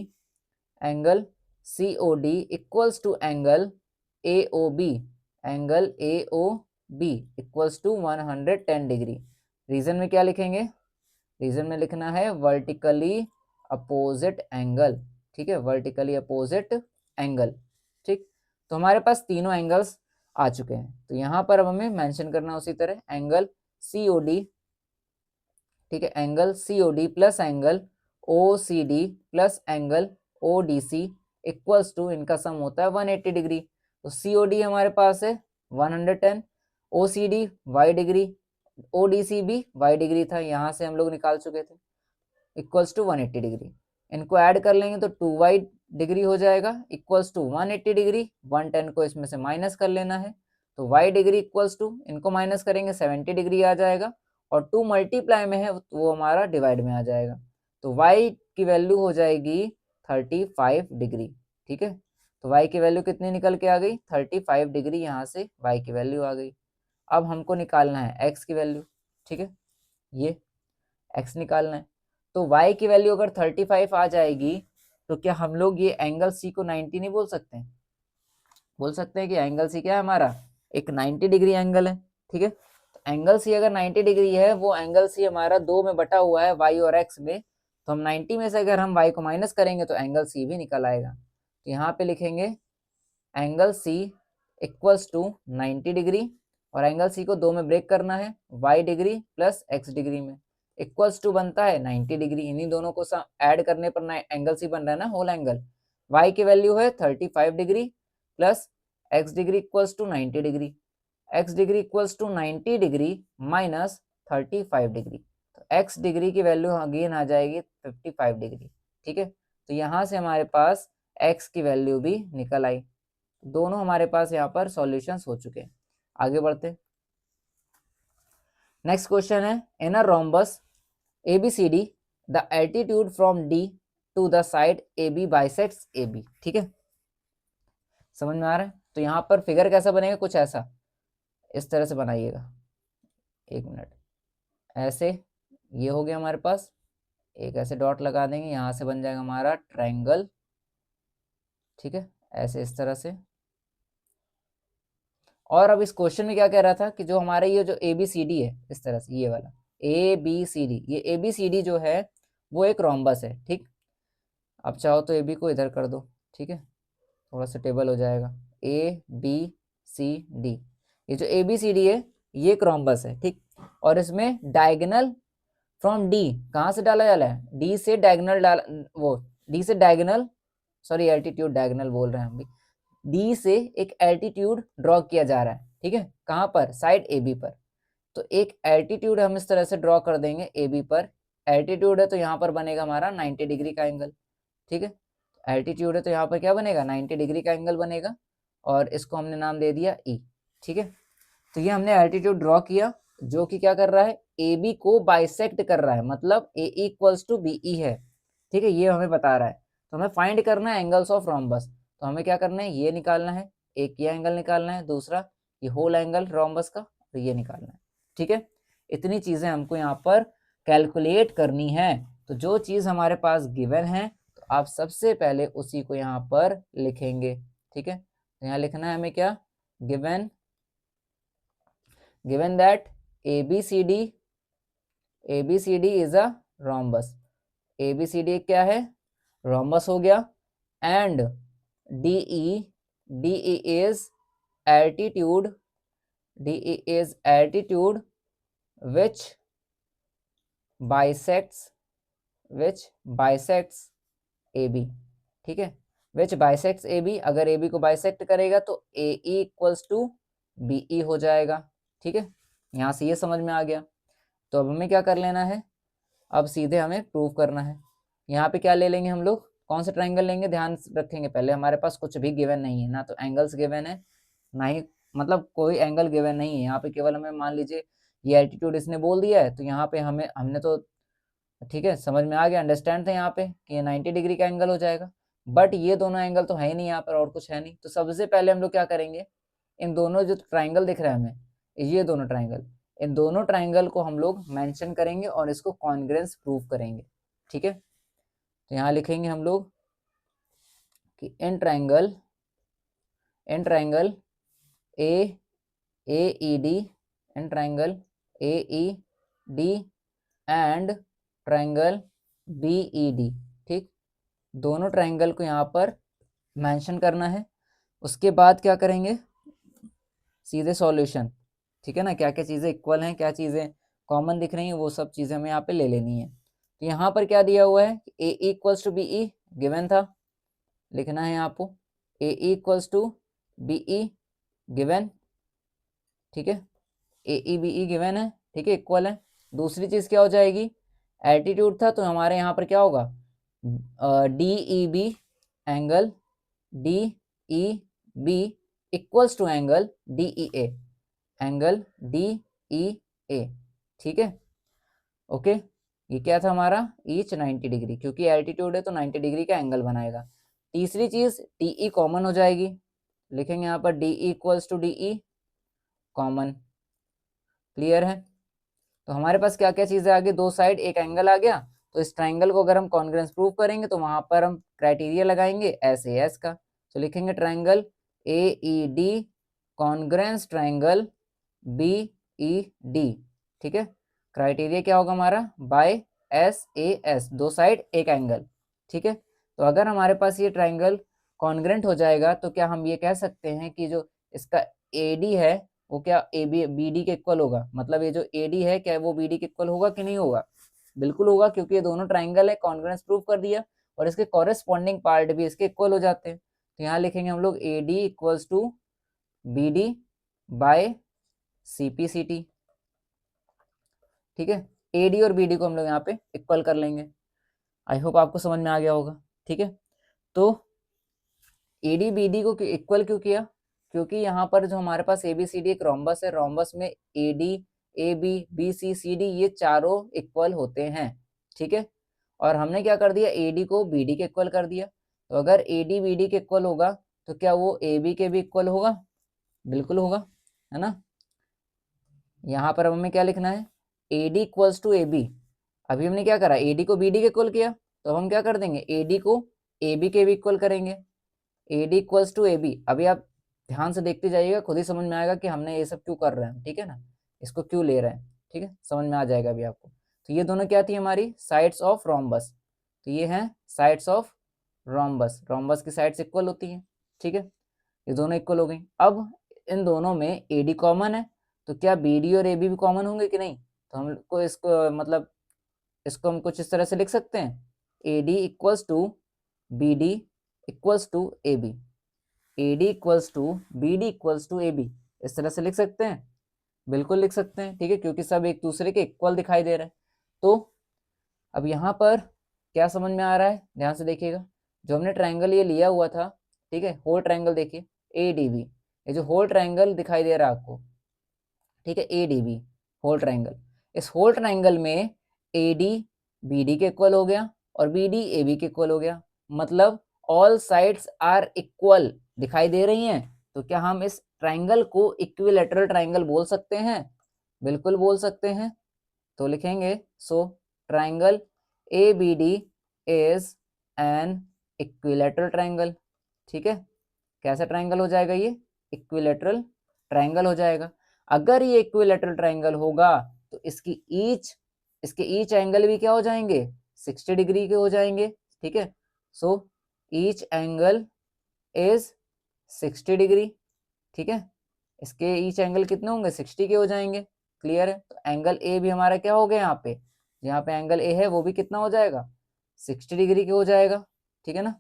angle C O D equals to angle A O B. Angle A O B equals to 110 degree. Reason में क्या लिखेंगे, रीजन में लिखना है वर्टिकली अपोजिट एंगल, ठीक है, वर्टिकली अपोजिट एंगल, ठीक। तो हमारे पास तीनों एंगल्स आ चुके हैं, तो यहाँ पर अब हमें मेंशन करना उसी तरह एंगल सी ओ डी, ठीक है, angle C O D plus angle O C D plus angle O D C equals to, इनका सम होता है 180 डिग्री। तो सी ओ डी हमारे पास है 110, O C D Y degree, O D C भी वाई डिग्री था, यहाँ से हम लोग निकाल चुके थे, इक्वल्स टू 180 डिग्री। इनको ऐड कर लेंगे तो 2y डिग्री हो जाएगा इक्वल्स टू 180 डिग्री, 110 को इसमें से माइनस कर लेना है, तो y डिग्री इक्वल्स टू, इनको माइनस करेंगे 70 डिग्री आ जाएगा, और 2 मल्टीप्लाई में है तो वो हमारा डिवाइड में आ जाएगा, तो y की वैल्यू हो जाएगी 35 डिग्री, ठीक है। तो y की वैल्यू कितनी निकल के आ गई, 35 डिग्री, यहाँ से y की वैल्यू आ गई। अब हमको निकालना है x की वैल्यू, ठीक है, ये x निकालना है। तो y की वैल्यू अगर 35 आ जाएगी तो क्या हम लोग ये एंगल C को 90 नहीं बोल सकते हैं, बोल सकते हैं कि एंगल C क्या है हमारा, एक 90 डिग्री एंगल है, ठीक है। तो एंगल C अगर 90 डिग्री है, वो एंगल C हमारा 2 में बटा हुआ है y और x में, तो हम 90 में से अगर हम y को माइनस करेंगे तो एंगल C भी निकल आएगा। तो यहाँ पे लिखेंगे angle C equals to 90 degree, और एंगल C को 2 में ब्रेक करना है, y degree plus x degree में, इक्वल्स टू बनता है 90 डिग्री। इन्हीं दोनों को ऐड करने पर एंगल C बन रहा है ना होल एंगल। y की वैल्यू है 35 degree plus x degree equals to 90 degree, x degree equals to 90 degree minus 35 degree, तो x डिग्री की वैल्यू अगेन आ जाएगी 55 डिग्री, ठीक है। तो यहाँ से हमारे पास x की वैल्यू भी निकल आई, दोनों हमारे पास यहाँ पर सॉल्यूशंस हो चुके हैं। आगे बढ़ते, नेक्स्ट क्वेश्चन है, in a rhombus ABCD the altitude from D to the side AB bisects AB, ठीक है, समझ में आ रहा है। तो यहाँ पर फिगर कैसा बनेगा, कुछ ऐसा, इस तरह से बनाइएगा, एक मिनट, ऐसे, ये हो गया हमारे पास, एक ऐसे डॉट लगा देंगे, यहाँ से बन जाएगा हमारा ट्रायंगल, ठीक है, ऐसे इस तरह से। और अब इस क्वेश्चन में क्या कह रहा था कि जो हमारे ये जो ABCD है, इस तरह से ये वाला ABCD, ये ABCD जो है वो एक रोम्बस है, ठीक। अब चाहो तो AB को इधर कर दो, ठीक है, थोड़ा सा टेबल हो जाएगा, ABCD, ये जो ABCD है ये एक रोम्बस है, ठीक। और इसमें डायगोनल फ्रॉम D कहाँ से डाला जा रहा है, D से डायगोनल डाल, वो D से डायगोनल, सॉरी एल्टीट्यूड डायगोनल बोल रहे हैं हम भी, डी से एक एल्टीट्यूड ड्रॉ किया जा रहा है, ठीक है, कहाँ पर, साइड AB पर। तो एक एल्टीट्यूड हम इस तरह से ड्रॉ कर देंगे AB पर, एल्टीट्यूड है तो यहाँ पर बनेगा हमारा 90 डिग्री का एंगल, ठीक है, एल्टीट्यूड है तो यहाँ पर क्या बनेगा, 90 डिग्री का एंगल बनेगा, और इसको हमने नाम दे दिया E, ठीक है। तो ये हमने एल्टीट्यूड ड्रॉ किया जो कि क्या कर रहा है, AB को बाइसेक्ट कर रहा है, मतलब AE इक्वल्स टू BE है, ठीक है, ये हमें बता रहा है। तो हमें फाइंड करना है एंगल्स ऑफ रोम्बस, तो हमें क्या करना है, ये निकालना है, एक ये एंगल निकालना है, दूसरा ये होल एंगल रोम्बस का, तो ये निकालना है, ठीक है। इतनी चीजें हमको यहाँ पर कैलकुलेट करनी है। तो जो चीज हमारे पास गिवन है तो आप सबसे पहले उसी को यहाँ पर लिखेंगे, ठीक है। तो यहाँ लिखना है हमें क्या, given that ABCD is a rhombus, ABCD क्या है, रोम्बस हो गया, and DE is altitude, DE is altitude which bisects AB, ठीक है, which bisects AB, अगर AB को बाइसेक्ट करेगा तो AE इक्वल्स टू BE हो जाएगा, ठीक है। यहाँ से ये समझ में आ गया। तो अब हमें क्या कर लेना है, अब सीधे हमें प्रूव करना है। यहाँ पे क्या ले लेंगे हम लोग, कौन सा ट्रायंगल लेंगे, ध्यान रखेंगे पहले हमारे पास कुछ भी गिवन नहीं है, ना तो एंगल्स गिवन है, ना ही मतलब कोई एंगल गिवन नहीं है। यहाँ पे केवल हमें मान लीजिए ये एल्टीट्यूड इसने बोल दिया है, तो यहाँ पे हमने तो ठीक है समझ में आ गया, अंडरस्टैंड था यहाँ पे कि ये 90 डिग्री का एंगल हो जाएगा, बट ये दोनों एंगल तो है ही नहीं यहाँ पर, और कुछ है नहीं। तो सबसे पहले हम लोग क्या करेंगे, इन दोनों जो ट्राइंगल दिख रहा है हमें, ये दोनों ट्राइंगल, इन दोनों ट्राइंगल को हम लोग मेंशन करेंगे और इसको कॉन्ग्रुएंस प्रूव करेंगे, ठीक है। तो यहाँ लिखेंगे हम लोग कि इन triangle A E D and triangle A E D and triangle B E D. ठीक, दोनों ट्रायंगल को यहाँ पर मेंशन करना है। उसके बाद क्या करेंगे, सीधे सॉल्यूशन। ठीक है ना, क्या क्या चीज़ें इक्वल हैं, क्या चीज़ें कॉमन दिख रही हैं, वो सब चीज़ें हमें यहाँ पे ले लेनी है। तो यहाँ पर क्या दिया हुआ है, A equals to B E given था, लिखना है आपको A equals to B E given. ठीक है, ए ई बी ई गिवन है, ठीक है, इक्वल है। दूसरी चीज़ क्या हो जाएगी, एल्टीट्यूड था, तो हमारे यहाँ पर क्या होगा, D E B angle D E B equals to angle D E A, angle D E A. ठीक है, ओके। ये क्या था हमारा, ईच 90 डिग्री, क्योंकि एल्टीट्यूड है तो 90 डिग्री का एंगल बनाएगा। तीसरी चीज डी ई कॉमन हो जाएगी, लिखेंगे यहाँ पर D E equals to D E common. Clear है, तो हमारे पास क्या क्या चीजें आ गई, दो साइड एक एंगल आ गया। तो इस ट्राइंगल को अगर हम कॉन्ग्रुएंस प्रूव करेंगे तो वहां पर हम क्राइटेरिया लगाएंगे एस ए एस का। तो लिखेंगे triangle A E D congruence triangle B E D. ठीक है, क्राइटेरिया क्या होगा हमारा, बाय एस ए एस, दो साइड एक एंगल। ठीक है, तो अगर हमारे पास ये ट्राइंगल कॉन्ग्रुएंट हो जाएगा तो क्या हम ये कह सकते हैं कि जो इसका ए डी है वो क्या ए बी बी डी के इक्वल होगा, मतलब ये जो ए डी है क्या वो बी डी के इक्वल होगा कि नहीं होगा, बिल्कुल होगा, क्योंकि ये दोनों ट्राइंगल है, कॉन्ग्रुएंस प्रूव कर दिया, और इसके कॉरेस्पॉन्डिंग पार्ट भी इसके इक्वल हो जाते हैं। तो यहाँ लिखेंगे हम लोग A D equals to B D by C P C T. ठीक है, ए डी और बी डी को हम लोग यहाँ पे इक्वल कर लेंगे। आई होप आपको समझ में आ गया होगा। ठीक है, तो ए डी बी डी को इक्वल क्यों किया, क्योंकि यहाँ पर जो हमारे पास ए बी सी डी एक रोम्बस है, रोम्बस में A D A B B C C D ये चारों इक्वल होते हैं। ठीक है, और हमने क्या कर दिया, ए डी को बी डी के इक्वल कर दिया। तो अगर ए डी बी डी के इक्वल होगा तो क्या वो ए बी के भी इक्वल होगा, बिल्कुल होगा, है ना। यहाँ पर हमें क्या लिखना है, A D equals to A B. अभी हमने क्या करा, ए डी को बी डी के इक्वल किया, तो हम क्या कर देंगे, ए डी को ए बी के भी इक्वल करेंगे, A D equals to A B. अभी आप ध्यान से देखते जाइएगा, खुद ही समझ में आएगा कि हमने ये सब क्यों कर रहे हैं। ठीक है ना, इसको क्यों ले रहे हैं, ठीक है, समझ में आ जाएगा अभी आपको। तो ये दोनों क्या थी हमारी साइड्स ऑफ रोम्बस, तो ये हैं साइड्स ऑफ रोम्बस, रोम्बस की साइड्स इक्वल होती हैं। ठीक है, ये दोनों इक्वल हो गई। अब इन दोनों में ए डी कॉमन है, तो क्या बी डी और ए बी भी कॉमन होंगे कि नहीं, तो हमको इसको मतलब इसको हम कुछ इस तरह से लिख सकते हैं, A D equals to B D equals to A B, A D equals to B D equals to A B, इस तरह से लिख सकते हैं, बिल्कुल लिख सकते हैं। ठीक है, क्योंकि सब एक दूसरे के इक्वल दिखाई दे रहे हैं। तो अब यहाँ पर क्या समझ में आ रहा है, ध्यान से देखिएगा, जो हमने ट्राइंगल ये लिया हुआ था, ठीक है, होल ट्राइंगल देखिए ए डी बी, ये जो होल ट्राइंगल दिखाई दे रहा है आपको, ठीक है, A D B whole triangle, इस होल ट्राइंगल में ए डी बी डी के इक्वल हो गया और बी डी ए बी के इक्वल हो गया, मतलब ऑल साइड्स आर इक्वल दिखाई दे रही हैं। तो क्या हम इस ट्राइंगल को इक्विलैटरल ट्राइंगल बोल सकते हैं, बिल्कुल बोल सकते हैं। तो लिखेंगे so triangle A B D is an equilateral triangle. ठीक है, कैसा ट्राइंगल हो जाएगा, ये इक्विलैटरल ट्राइंगल हो जाएगा। अगर ये इक्विलैटरल ट्राइंगल होगा तो इसके ईच एंगल भी क्या हो जाएंगे, 60 डिग्री के हो जाएंगे। ठीक है, so each angle is 60 degree. ठीक है, इसके ईच एंगल कितने होंगे, 60 के हो जाएंगे। क्लियर है, तो एंगल ए भी हमारा क्या हो गया, यहाँ पे एंगल ए है वो भी कितना हो जाएगा, 60 डिग्री के हो जाएगा। ठीक है ना,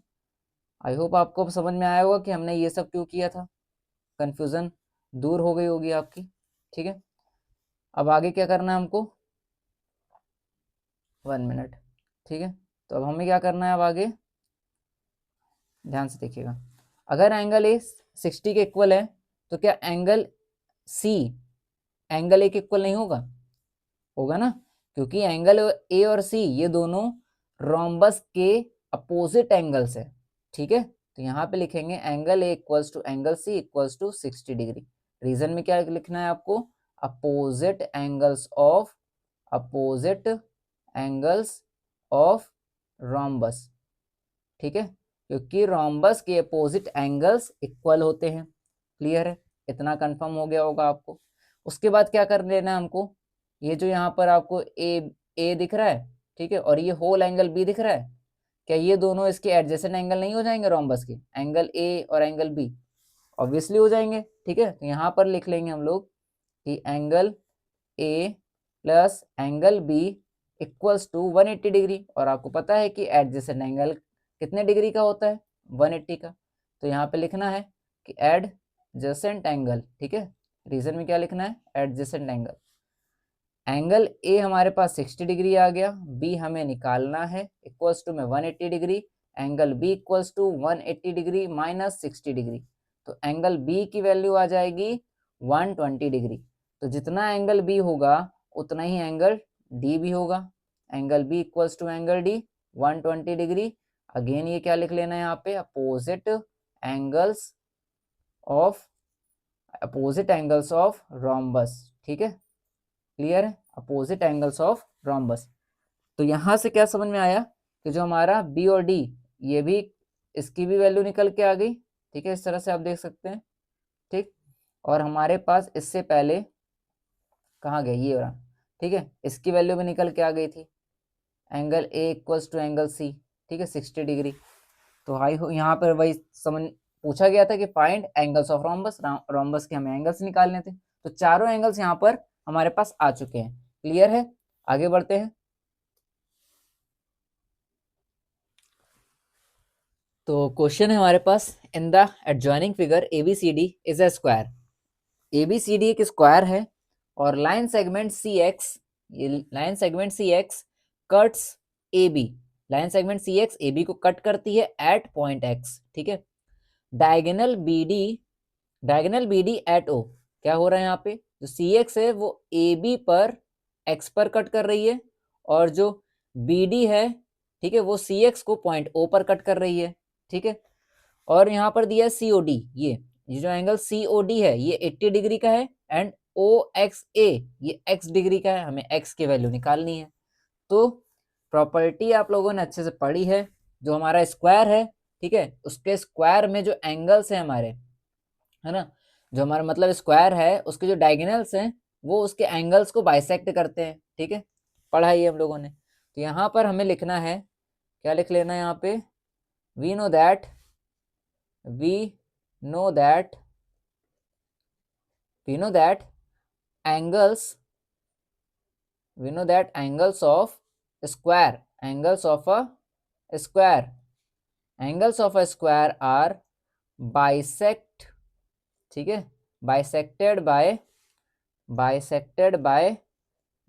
आई होप आपको अब समझ में आया होगा कि हमने ये सब क्यों किया था, कंफ्यूजन दूर हो गई होगी आपकी। ठीक है, अब आगे क्या करना है हमको, 1 मिनट। ठीक है, तो अब हमें क्या करना है, अब आगे ध्यान से देखिएगा, अगर एंगल ए 60 के इक्वल है तो क्या एंगल सी एंगल ए के इक्वल नहीं होगा, होगा ना, क्योंकि एंगल ए और सी ये दोनों रोम्बस के अपोजिट एंगल्स है। ठीक है, तो यहाँ पे लिखेंगे angle A equals to angle C equals to 60 degree. Reason में क्या लिखना है आपको, अपोजिट एंगल्स ऑफ रोम्बस। ठीक है, क्योंकि रोम्बस के अपोजिट एंगल्स इक्वल होते हैं। क्लियर है, इतना कंफर्म हो गया होगा आपको। उसके बाद क्या कर लेना है हमको, ये जो यहाँ पर आपको ए दिख रहा है, ठीक है, और ये होल एंगल बी दिख रहा है, क्या ये दोनों इसके एडजेसेंट एंगल नहीं हो जाएंगे रोम्बस के, एंगल ए और एंगल बी? ऑब्वियसली हो जाएंगे, ठीक है। तो यहाँ पर लिख लेंगे हम लोग कि angle A plus angle B equals to 180 degree, और आपको पता है कि एडजेसेंट एंगल कितने डिग्री का होता है, 180 का। तो यहाँ पे लिखना है कि एडजेसेंट एंगल, ठीक है, रीजन में क्या लिखना है, एडजेसेंट एंगल। एंगल ए हमारे पास 60 डिग्री आ गया, बी हमें निकालना है, इक्वल्स टू में 180 degree, angle B equals to 180 degree minus 60 degree, तो एंगल बी की वैल्यू आ जाएगी 120 डिग्री। तो जितना एंगल बी होगा उतना ही एंगल डी भी होगा, angle B equals to angle D 120 degree. Again ये क्या लिख लेना है यहाँ पे, अपोजिट एंगल्स ऑफ रोम्बस, ठीक है, क्लियर है, अपोजिट एंगल्स ऑफ रोम्बस। तो यहां से क्या समझ में आया कि जो हमारा बी और डी, ये भी, इसकी भी वैल्यू निकल के आ गई, ठीक है, इस तरह से आप देख सकते हैं, ठीक। और हमारे पास इससे पहले कहाँ गया ये रहा, ठीक है, इसकी वैल्यू भी निकल के आ गई थी, angle A equals to angle C, ठीक है, 60 डिग्री। तो आई हो यहाँ पर वही समझ पूछा गया था कि find angles of rhombus, rhombus के हमें एंगल्स निकालने थे। तो चारों एंगल्स यहाँ पर हमारे पास आ चुके हैं, क्लियर है, आगे बढ़ते हैं। तो क्वेश्चन है हमारे पास, in the adjoining figure ABCD is a square. ABCD एक स्क्वायर है और लाइन सेगमेंट CX, ये line segment CX cuts AB, line segment CX AB को कट करती है एट पॉइंट X, ठीक है। डायगोनल BD एट O, क्या हो रहा है यहाँ पे, जो CX है वो AB पर X पर कट कर रही है, और जो BD है, ठीक है, वो CX को पॉइंट O पर कट कर रही है, ठीक है। और यहाँ पर दिया COD, ये जो एंगल COD है ये 80 डिग्री का है, एंड OXA ये X डिग्री का है, हमें X की वैल्यू निकालनी है। तो प्रॉपर्टी आप लोगों ने अच्छे से पढ़ी है, जो हमारा स्क्वायर है, ठीक है, उसके स्क्वायर में जो एंगल्स है हमारे, है ना, जो हमारा मतलब स्क्वायर है उसके जो डायगोनल्स हैं वो उसके एंगल्स को बाइसेक्ट करते हैं, ठीक है, पढ़ा है ये हम लोगों ने। तो यहाँ पर हमें लिखना है, क्या लिख लेना है यहाँ पे, we know that angles of a square are bisect, ठीक है, bisected by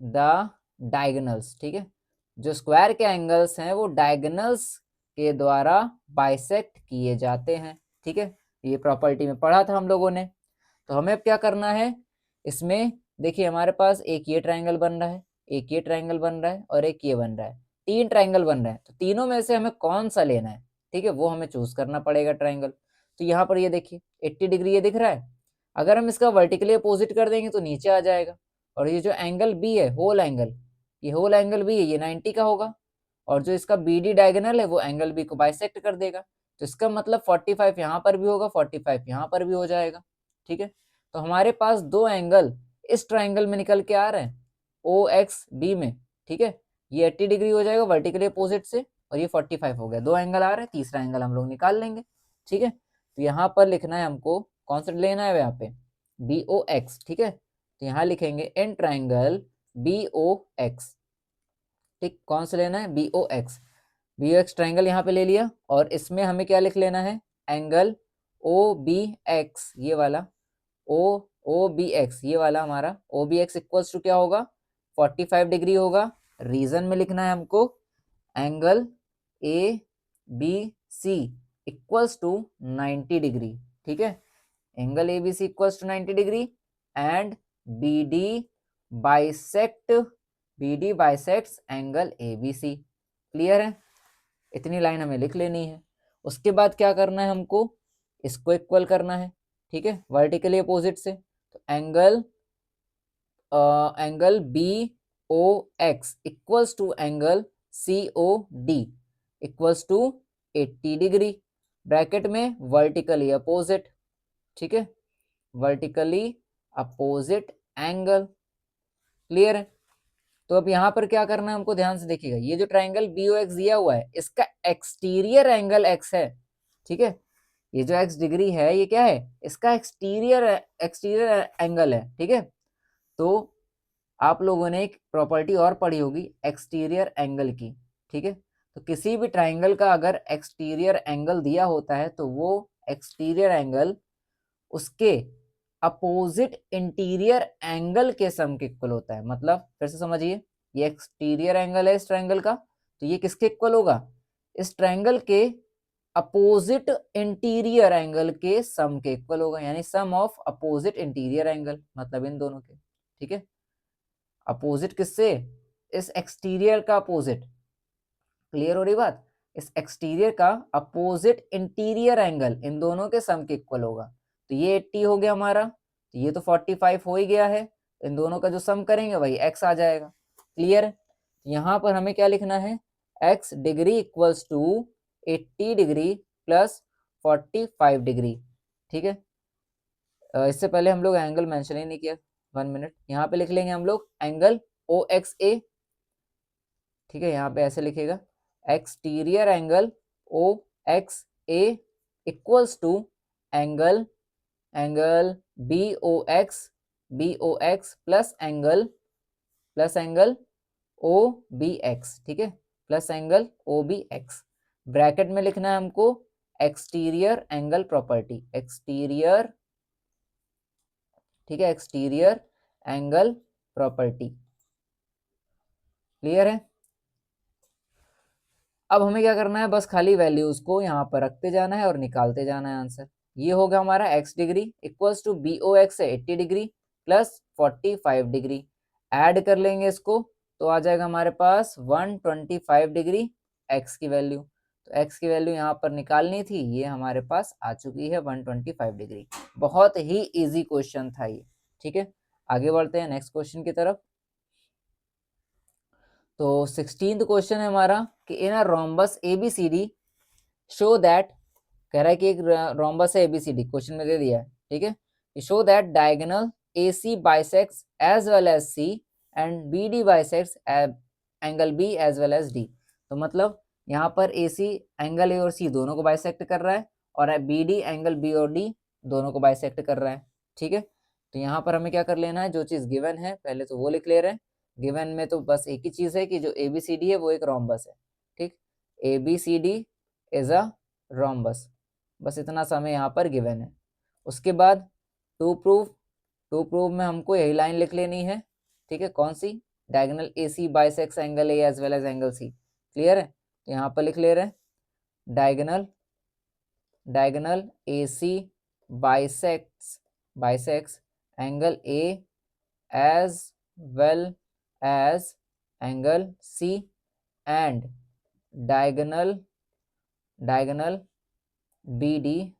द डायगोनल्स, ठीक है, जो स्क्वायर के एंगल्स हैं वो डायगोनल्स के द्वारा बाइसेक्ट किए जाते हैं, ठीक है, ये प्रॉपर्टी में पढ़ा था हम लोगों ने। तो हमें अब क्या करना है, इसमें देखिए हमारे पास एक ये ट्रायंगल बन रहा है, एक ये ट्रायंगल बन रहा है, और एक ये बन रहा है, 3 ट्रायंगल बन रहे हैं। तो तीनों में से हमें कौन सा लेना है, ठीक है, वो हमें चूज करना पड़ेगा ट्रायंगल। तो यहाँ पर ये देखिए 80 डिग्री ये दिख रहा है, अगर हम इसका वर्टिकली अपोजिट कर देंगे तो नीचे आ जाएगा, और ये जो एंगल बी है, होल एंगल, ये होल एंगल बी है, ये 90 का होगा, और जो इसका BD डायगोनल है वो एंगल बी को बाइसेक्ट कर देगा। तो इसका मतलब 45 यहाँ पर भी होगा, 45 यहाँ पर भी हो जाएगा, ठीक है। तो हमारे पास दो एंगल इस ट्राइंगल में निकल के आ रहे हैं, OXB में, ठीक है, ये 80 डिग्री हो जाएगा वर्टिकली अपोजिट से, और ये 45 हो गया, दो एंगल आ रहे हैं, तीसरा एंगल हम लोग निकाल लेंगे, ठीक है। तो यहाँ पर लिखना है हमको, कौन सा लेना है यहाँ पे, BOX, ठीक है। तो यहाँ लिखेंगे इन ट्राइंगल BOX, ठीक, कौन सा लेना है, BOX ट्राइंगल यहाँ पे ले लिया, और इसमें हमें क्या लिख लेना है, एंगल OBX, ये वाला OBX, ये वाला हमारा OBX इक्वल्स टू क्या होगा, 45 डिग्री होगा। रीजन में लिखना है हमको angle ABC equals to 90 degree, ठीक है, angle ABC equals to 90 degree, and BD bisects angle ABC, clear है, इतनी लाइन हमें लिख लेनी है। उसके बाद क्या करना है हमको, इसको इक्वल करना है, ठीक है, वर्टिकली अपोजिट से। तो angle BOX equals to angle COD equals to 80 degree, bracket में वर्टिकली अपोजिट, ठीक है। Vertically opposite angle. क्लियर है? तो अब यहाँ पर क्या करना है हमको, ध्यान से देखिएगा, ये जो ट्राइंगल BOX दिया हुआ है इसका एक्सटीरियर एंगल x है, ठीक है। ये जो x डिग्री है ये क्या है, इसका एक्सटीरियर एंगल है, ठीक है। तो आप लोगों ने एक प्रॉपर्टी और पढ़ी होगी एक्सटीरियर एंगल की, ठीक है। तो किसी भी ट्राइंगल का अगर एक्सटीरियर एंगल दिया होता है तो वो एक्सटीरियर एंगल उसके अपोजिट इंटीरियर एंगल के सम के इक्वल होता है। मतलब फिर से समझिए, ये एक्सटीरियर एंगल है इस ट्राइंगल का, तो ये किसके इक्वल होगा, इस ट्राइंगल के अपोजिट इंटीरियर एंगल के सम के इक्वल होगा, यानी सम ऑफ अपोजिट इंटीरियर एंगल, मतलब इन दोनों के, ठीक है। अपोजिट किससे, इस एक्सटीरियर का अपोजिट। क्लियर हो रही बात, इस एक्सटीरियर का अपोजिट इंटीरियर एंगल इन दोनों के सम के इक्वल होगा। तो ये 80 हो गया हमारा, तो ये तो 45 हो ही गया है, इन दोनों का जो सम करेंगे वही x आ जाएगा। क्लियर है? यहाँ पर हमें क्या लिखना है, x degree equals to 80 degree plus 45 degree, ठीक है। इससे पहले हम लोग एंगल मेंशन ही नहीं किया, 1 मिनट, यहाँ पे लिख लेंगे हम लोग एंगल OXA, ठीक है। यहाँ पे ऐसे लिखेगा exterior angle OXA equals to angle BOX plus angle OBX, ठीक है, प्लस एंगल OBX। ब्रैकेट में लिखना है हमको एक्सटीरियर एंगल प्रॉपर्टी, एक्सटीरियर, ठीक है, एक्सटीरियर एंगल प्रॉपर्टी। क्लियर है? अब हमें क्या करना है, बस खाली वैल्यूज को यहाँ पर रखते जाना है और निकालते जाना है आंसर। ये होगा हमारा x degree equals to BOX है 80 डिग्री प्लस 45 डिग्री, ऐड कर लेंगे इसको तो आ जाएगा हमारे पास 125 डिग्री x की वैल्यू। तो x की वैल्यू यहाँ पर निकालनी थी, ये हमारे पास आ चुकी है 125 डिग्री। बहुत ही इजी क्वेश्चन था ये, ठीक है। आगे बढ़ते हैं नेक्स्ट क्वेश्चन की तरफ। तो 16th क्वेश्चन है हमारा कि in a rhombus ABCD show that, कह रहा है कि एक रोम्बस है ABCD, क्वेश्चन में दे दिया है, ठीक है। Show that diagonal AC bisects as well as C and BD bisects angle B as well as D। तो मतलब यहाँ पर AC एंगल A और C दोनों को बाइसेक्ट कर रहा है और BD एंगल B और D दोनों को बाइसेक्ट कर रहा है, ठीक है। तो यहाँ पर हमें क्या कर लेना है, जो चीज गिवन है पहले तो वो लिख ले रहे हैं। गिवन में तो बस एक ही चीज है कि जो ABCD है वो एक रोम्बस है, ठीक। ABCD इज अ रोम्बस, बस इतना समय यहाँ पर गिवन है। उसके बाद टू प्रूव में हमको यही लाइन लिख लेनी है, ठीक है। कौन सी, diagonal AC bisects angle A as well as angle C। Clear है? तो यहाँ पर लिख ले रहे हैं diagonal AC bisects angle A as well as angle C and diagonal BD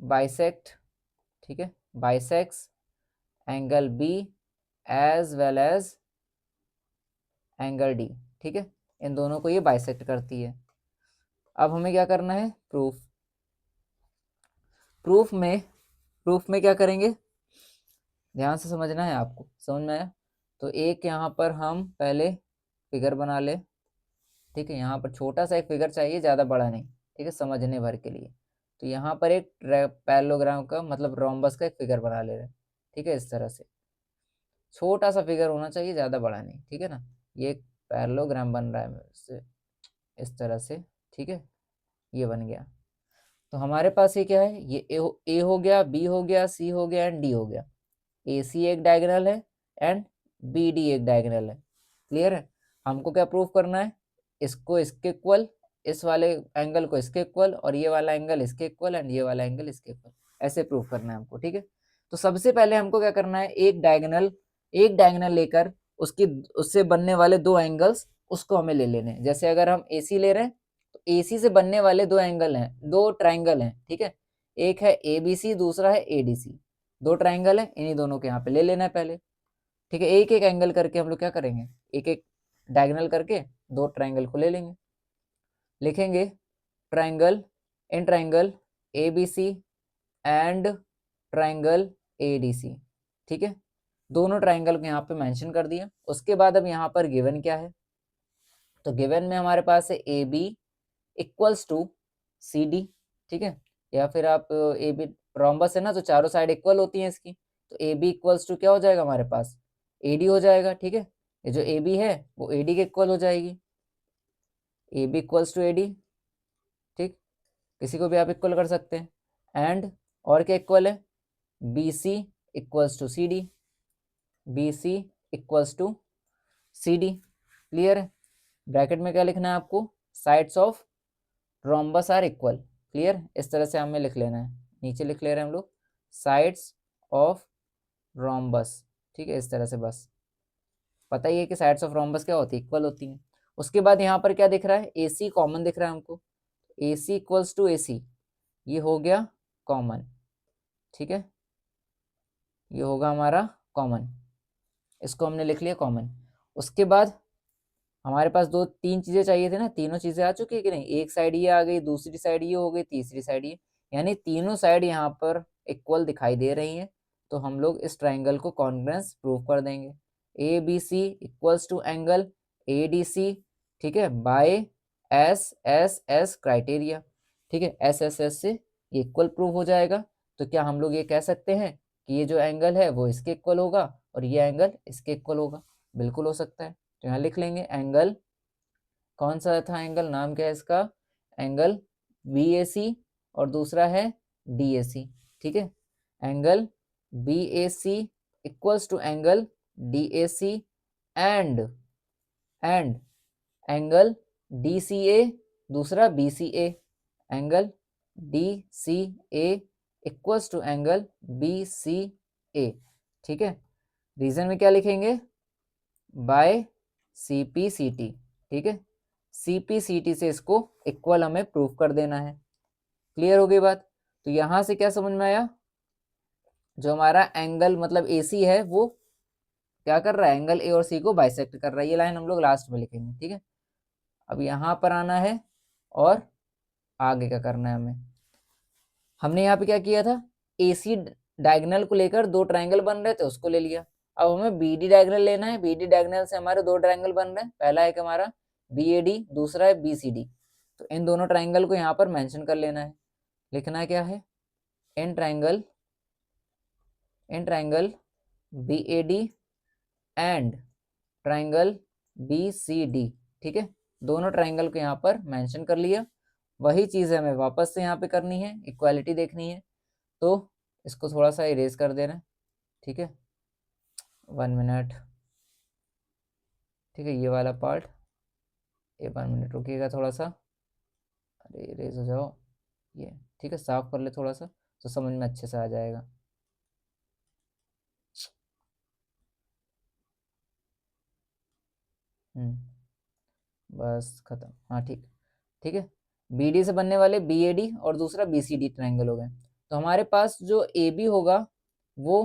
bisect, ठीक है, bisects angle B as well as angle D, ठीक है। इन दोनों को ये बाइसेक्ट करती है। अब हमें क्या करना है, प्रूफ में क्या करेंगे, ध्यान से समझना है आपको, समझ में आया? तो एक यहाँ पर हम पहले फिगर बना ले, ठीक है। यहाँ पर छोटा सा एक फिगर चाहिए, ज़्यादा बड़ा नहीं, ठीक है, समझने भर के लिए। तो यहाँ पर एक पैरेललोग्राम का मतलब रोम्बस का एक फिगर बना ले रहे हैं, ठीक है। इस तरह से छोटा सा फिगर होना चाहिए, ज़्यादा बड़ा नहीं, ठीक है ना। ये एक पैरेललोग्राम बन रहा है मेरे से इस तरह से, ठीक है, ये बन गया। तो हमारे पास ये क्या है, ये ए हो गया, B हो गया, C हो गया एंड D हो गया। AC एक डायगोनल है एंड BD एक डायगोनल है। क्लियर है? हमको क्या प्रूव करना है, इसको इसके इक्वल, इस वाले एंगल को इसके इक्वल और ये वाला एंगल इसके इक्वल एंड ये वाला एंगल इसके इक्वल, ऐसे प्रूव करना है हमको, ठीक है। तो सबसे पहले हमको क्या करना है, एक डायगोनल लेकर उसकी उससे बनने वाले दो एंगल्स उसको हमें ले लेने हैं। जैसे अगर हम AC ले रहे हैं तो AC से बनने वाले दो एंगल हैं, दो ट्राइंगल हैं, ठीक है। एक है ABC, दूसरा है ADC, दो ट्राइंगल है, इन्हीं दोनों के यहाँ पे ले लेना है पहले, ठीक है। एक एक एंगल करके हम लोग क्या करेंगे, एक एक डायगोनल करके दो ट्राइंगल को ले लेंगे। लिखेंगे triangle, in triangle ABC and triangle ADC, ठीक है। दोनों ट्राइंगल को यहाँ पे मेंशन कर दिया। उसके बाद अब यहाँ पर गिवन क्या है, तो गिवन में हमारे पास है AB इक्वल्स टू CD, ठीक है। या फिर आप AB रोम्बस है ना, तो चारों साइड इक्वल होती हैं इसकी, तो AB इक्वल्स टू क्या हो जाएगा हमारे पास, AD हो जाएगा, ठीक है। ये जो AB है वो AD के इक्वल हो जाएगी, AB इक्वल्स टू AD, ठीक। किसी को भी आप इक्वल कर सकते हैं। एंड और क्या इक्वल है, BC equals to CD, BC equals to CD, clear है। ब्रैकेट में क्या लिखना है आपको, sides of rhombus are equal, clear. इस तरह से हमें लिख लेना है, नीचे लिख ले रहे हैं हम लोग साइड्स ऑफ रोम्बस, ठीक है। इस तरह से बस पता ही है कि साइड्स ऑफ रोम्बस क्या होती है, इक्वल होती हैं। उसके बाद यहाँ पर क्या दिख रहा है, AC कॉमन दिख रहा है हमको, AC इक्वल्स टू AC, ये हो गया कॉमन, ठीक है। ये होगा हमारा कॉमन, इसको हमने लिख लिया कॉमन। उसके बाद हमारे पास दो तीन चीजें चाहिए थी ना, तीनों चीजें आ चुकी है कि नहीं, एक साइड ये आ गई, दूसरी साइड ये हो गई, तीसरी साइड ये, यानी तीनों साइड यहाँ पर इक्वल दिखाई दे रही हैं। तो हम लोग इस ट्राइंगल को कॉन्ग्रुएंस प्रूव कर देंगे। ABC equals to angle ADC, ठीक है, बाय SSS क्राइटेरिया, ठीक है। SSS से इक्वल प्रूव हो जाएगा। तो क्या हम लोग ये कह सकते हैं कि ये जो एंगल है वो इसके इक्वल होगा और ये एंगल इसके इक्वल होगा, बिल्कुल हो सकता है। तो यहाँ लिख लेंगे एंगल, कौन सा था एंगल, नाम क्या है इसका, एंगल BAC और दूसरा है DAC, ठीक है। Angle BAC equals to angle DAC and angle DCA, दूसरा BCA, angle DCA equals to angle BCA, ठीक है। रीजन में क्या लिखेंगे, बाय CPCT, ठीक है। CPCT से इसको इक्वल हमें प्रूफ कर देना है, क्लियर हो गई बात। तो यहां से क्या समझ में आया, जो हमारा एंगल मतलब AC है वो क्या कर रहा है, एंगल A और C को बाइसेक्ट कर रहा है। ये लाइन हम लोग लास्ट में लिखेंगे, ठीक है। अब यहाँ पर आना है और आगे क्या करना है हमें, हमने यहाँ पे क्या किया था, AC डायगोनल को लेकर दो ट्राइंगल बन रहे थे, उसको ले लिया। अब हमें BD डायगोनल लेना है, BD डायगोनल से हमारे दो ट्राइंगल बन रहे हैं, पहला है हमारा BAD, दूसरा है BCD। तो इन दोनों ट्राइंगल को यहाँ पर मेंशन कर लेना है। लिखना क्या है, in triangle BAD and triangle BCD, ठीक है। दोनों ट्राइंगल को यहाँ पर मेंशन कर लिया। वही चीज हमें वापस से यहाँ पे करनी है, इक्वालिटी देखनी है। तो इसको थोड़ा सा इरेज कर देना, ठीक है, 1 मिनट, ठीक है। ये वाला पार्ट, ये 1 मिनट रुकिएगा थोड़ा सा, अरे इरेज हो जाओ ये, ठीक है। साफ कर ले थोड़ा सा तो समझ में अच्छे से आ जाएगा। बस खत्म, हाँ ठीक, ठीक है। BD से बनने वाले BAD और दूसरा BCD ट्राइंगल हो गए। तो हमारे पास जो AB होगा वो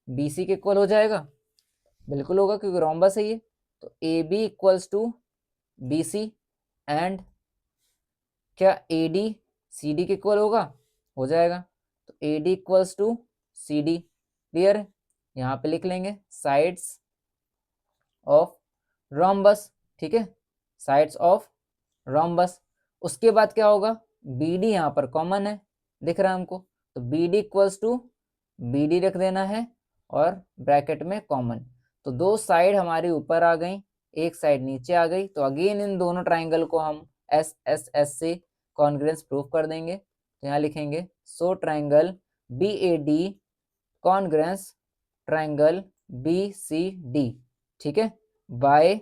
BC के इक्वल हो जाएगा, बिल्कुल होगा क्योंकि रोम्बस है ये। तो AB equals to BC and क्या AD CD के इक्वल होगा, हो जाएगा। तो AD equals to CD, clear है। यहाँ पे लिख लेंगे साइड्स ऑफ रोम्बस, ठीक है, साइड्स ऑफ रोम्बस। उसके बाद क्या होगा, BD यहाँ पर कॉमन है, दिख रहा है हमको, तो BD इक्वल्स टू BD रख देना है और ब्रैकेट में कॉमन। तो दो साइड हमारी ऊपर आ गई, एक साइड नीचे आ गई। तो अगेन इन दोनों ट्राइंगल को हम SSS से कॉन्ग्रुएंस प्रूफ कर देंगे। तो यहाँ लिखेंगे so triangle BAD congruence triangle BCD, ठीक है, बाय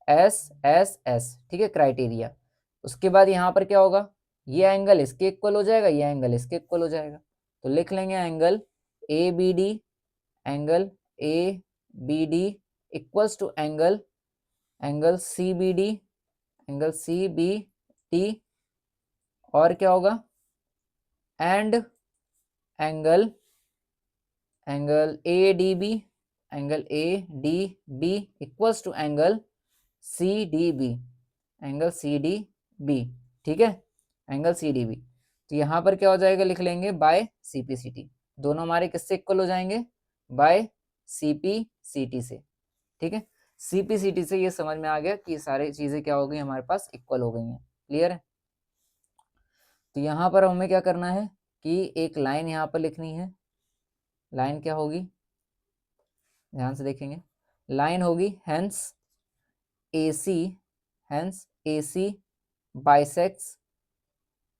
SSS, ठीक है, क्राइटेरिया। उसके बाद यहाँ पर क्या होगा, ये एंगल इसके इक्वल हो जाएगा, ये एंगल इसके इक्वल हो जाएगा। तो लिख लेंगे angle ABD equals to angle CBD और क्या होगा, and angle ADB equals to angle CDB, ठीक है, एंगल CDB। तो यहाँ पर क्या हो जाएगा, लिख लेंगे बाय CPCT, दोनों हमारे किससे इक्वल हो जाएंगे, बाय सीपी सीटी से। ठीक है, सीपी सीटी से ये समझ में आ गया कि सारी चीजें क्या हो गई हमारे पास, इक्वल हो गई हैं। क्लियर है। तो यहाँ पर हमें क्या करना है कि एक लाइन यहाँ पर लिखनी है। लाइन क्या होगी, ध्यान से देखेंगे, लाइन होगी हेंस ए सी बाइसेक्स,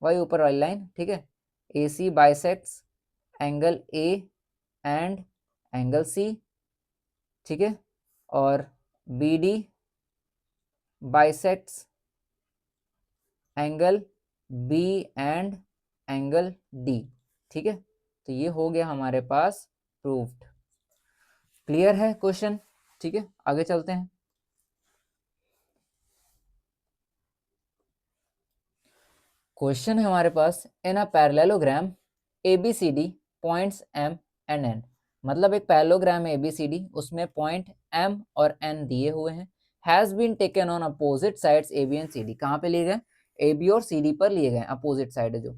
वही ऊपर वाली लाइन, ठीक है, A C bisects angle A and angle C, ठीक है, और B D bisects angle B and angle D. ठीक है, तो ये हो गया हमारे पास प्रूव्ड। क्लियर है क्वेश्चन। ठीक है, आगे चलते हैं। क्वेश्चन है हमारे पास, in a parallelogram ABCD points M and N, मतलब एक पैरेललोग्राम है ABCD, उसमें पॉइंट M और N दिए हुए हैं, has been taken on opposite sides AB and CD, कहाँ पे लिए गए, AB और CD पर लिए गए, अपोजिट साइड है जो।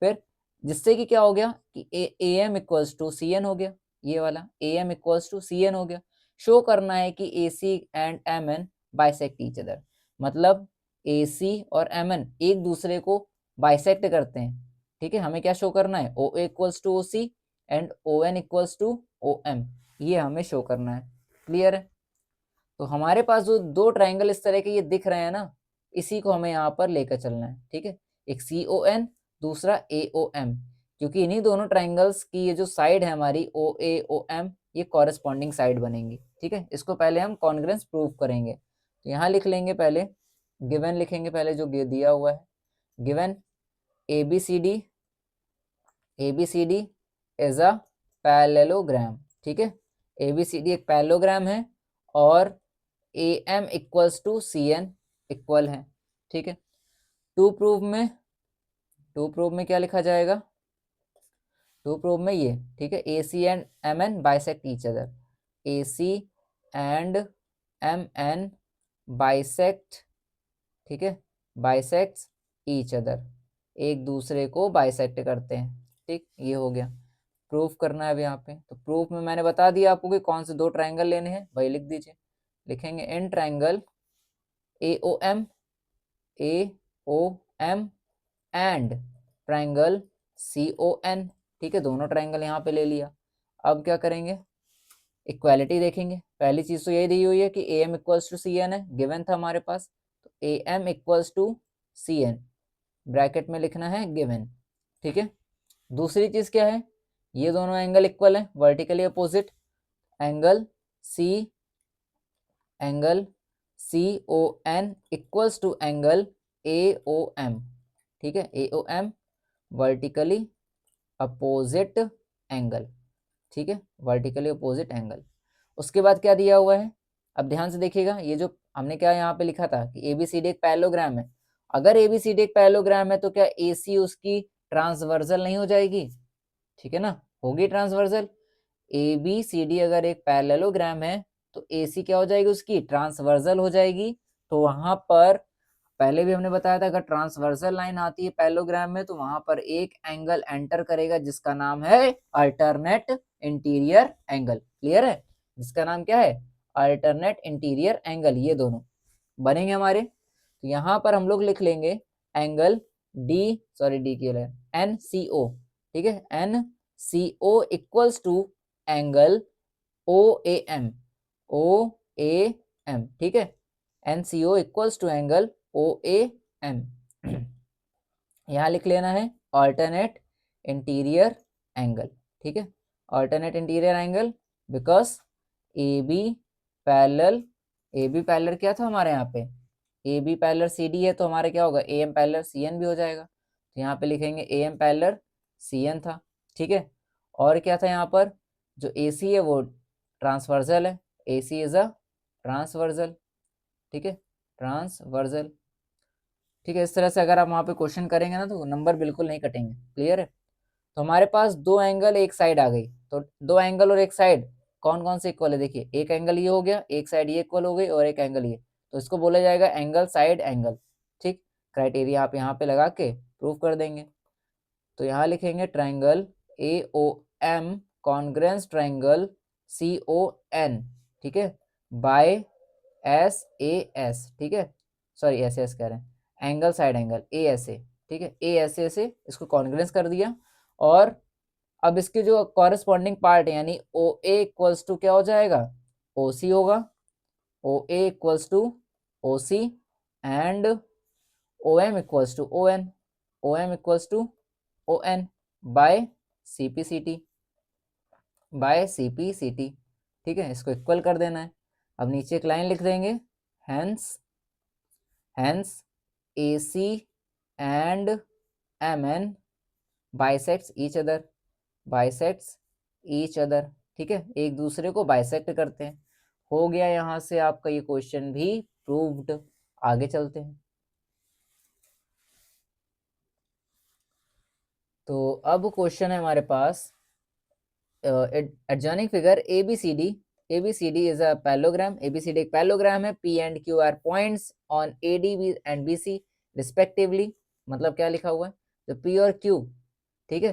फिर जिससे कि क्या हो गया कि AM इक्वल्स टू CN हो गया, ये वाला AM इक्वल्स टू CN हो गया। शो करना है कि AC and MN bisect each other, मतलब AC और MN एक दूसरे को बाइसेक्ट करते हैं। ठीक है, हमें क्या शो करना है, OA equals to OC and ON equals to OM, ये हमें शो करना है। क्लियर है। तो हमारे पास जो दो ट्राइंगल इस तरह के ये दिख रहे हैं ना, इसी को हमें यहाँ पर लेकर चलना है। ठीक है, एक CON, दूसरा AOM, क्योंकि इन्हीं दोनों ट्राइंगल्स की ये जो साइड है हमारी OAOM, ये कॉरेस्पॉन्डिंग साइड बनेंगी। ठीक है, इसको पहले हम कॉन्ग्रुएंस प्रूव करेंगे। तो यहाँ लिख लेंगे पहले, गिवन लिखेंगे पहले जो दिया हुआ है, given ABCD is a parallelogram. ठीक है, ABCD एक पैरेललोग्राम है और AM equals to CN equal है। ठीक है, टू प्रूव में क्या लिखा जाएगा, टू प्रूव में ये, ठीक है, AC and MN bisect each other, AC and MN bisect, ठीक है, बाइसेक्ट्स ईच अदर, एक दूसरे को बाइसेक्ट करते हैं। ठीक, ये हो गया, प्रूफ करना है अब यहाँ पे। तो प्रूफ में मैंने बता दिया आपको कि कौन से दो ट्राइंगल लेने हैं, वही लिख दीजिए। लिखेंगे in triangle AOM and triangle CON। ठीक है, दोनों ट्राइंगल यहाँ पे ले लिया। अब क्या करेंगे, इक्वालिटी देखेंगे। पहली चीज तो यही दी हुई है कि AM इक्वल्स टू CN है, गिवन था हमारे पास, तो AM equals to CN bracket में लिखना है गिवन। ठीक है, दूसरी चीज क्या है, ये दोनों एंगल इक्वल है, vertically opposite, angle CON equals to angle AOM। ठीक है, AOM वर्टिकली अपोजिट एंगल। ठीक है, वर्टिकली अपोजिट एंगल। उसके बाद क्या दिया हुआ है, अब ध्यान से देखिएगा, ये जो हमने क्या यहाँ पे लिखा था कि ABCD एक पैरेललोग्राम है। अगर ABCD एक पैरेललोग्राम है तो क्या AC उसकी ट्रांसवर्सल नहीं हो जाएगी, ठीक है ना, होगी ट्रांसवर्सल। ABCD अगर एक पैरेललोग्राम है तो AC क्या हो जाएगी, उसकी ट्रांसवर्सल हो जाएगी। तो वहां पर पहले भी हमने बताया था, अगर ट्रांसवर्सल लाइन आती है पैरेललोग्राम में तो वहां पर एक एंगल एंटर करेगा जिसका नाम है अल्टरनेट इंटीरियर एंगल। क्लियर है, जिसका नाम क्या है, अल्टरनेट इंटीरियर एंगल, ये दोनों बनेंगे हमारे। तो यहाँ पर हम लोग लिख लेंगे एंगल डी की NCO। ठीक है, NCO equals to angle OAM। ठीक है, NCO equals to angle OAM। यहाँ लिख लेना है ऑल्टरनेट इंटीरियर एंगल। ठीक है, alternate interior angle because AB parallel क्या था हमारे यहाँ पे, AB पैरेलल CD है, तो हमारे क्या होगा, AM पैरेलल CN भी हो जाएगा। तो यहाँ पे लिखेंगे AM पैरेलल CN था। ठीक है, और क्या था यहाँ पर, जो AC है वो ट्रांसवर्सल है, AC इज अ ट्रांसवर्सल। ठीक है, ट्रांसवर्सल। ठीक है, इस तरह से अगर आप वहाँ पे क्वेश्चन करेंगे ना तो नंबर बिल्कुल नहीं कटेंगे। क्लियर है। तो हमारे पास दो एंगल एक साइड आ गई, तो दो एंगल और एक साइड कौन कौन से इक्वल है, देखिए एक एंगल ये हो गया, एक साइड ये इक्वल हो गई और एक एंगल ये, तो इसको बोला जाएगा एंगल साइड एंगल। ठीक, क्राइटेरिया आप यहाँ पे लगा के प्रूव कर देंगे। तो यहाँ लिखेंगे triangle AOM congruence triangle CON, ठीक है, बाय SAS, ठीक है, सॉरी SS कह रहे हैं, एंगल साइड एंगल ASA, ठीक है, ASA से इसको कॉन्ग्रेंस कर दिया। और अब इसके जो कॉरेस्पॉन्डिंग पार्ट है यानी OA इक्वल्स टू क्या हो जाएगा, OC होगा, OA equals to OC and OM equals to ON, OM equals to ON by CPCT, by CPCT, ठीक है, इसको इक्वल कर देना है। अब नीचे एक लाइन लिख देंगे, hence AC and MN bisects each other, ठीक है, एक दूसरे को बाइसेक्ट करते हैं। हो गया यहां से आपका ये क्वेश्चन भी प्रूव्ड। आगे चलते हैं। तो अब क्वेश्चन है हमारे पास adjoining figure ABCD is a parallelogram. ABCD एक पैरेललोग्राम है। P and Q are points on AD and BC respectively. मतलब क्या लिखा हुआ है, तो P और Q, ठीक है,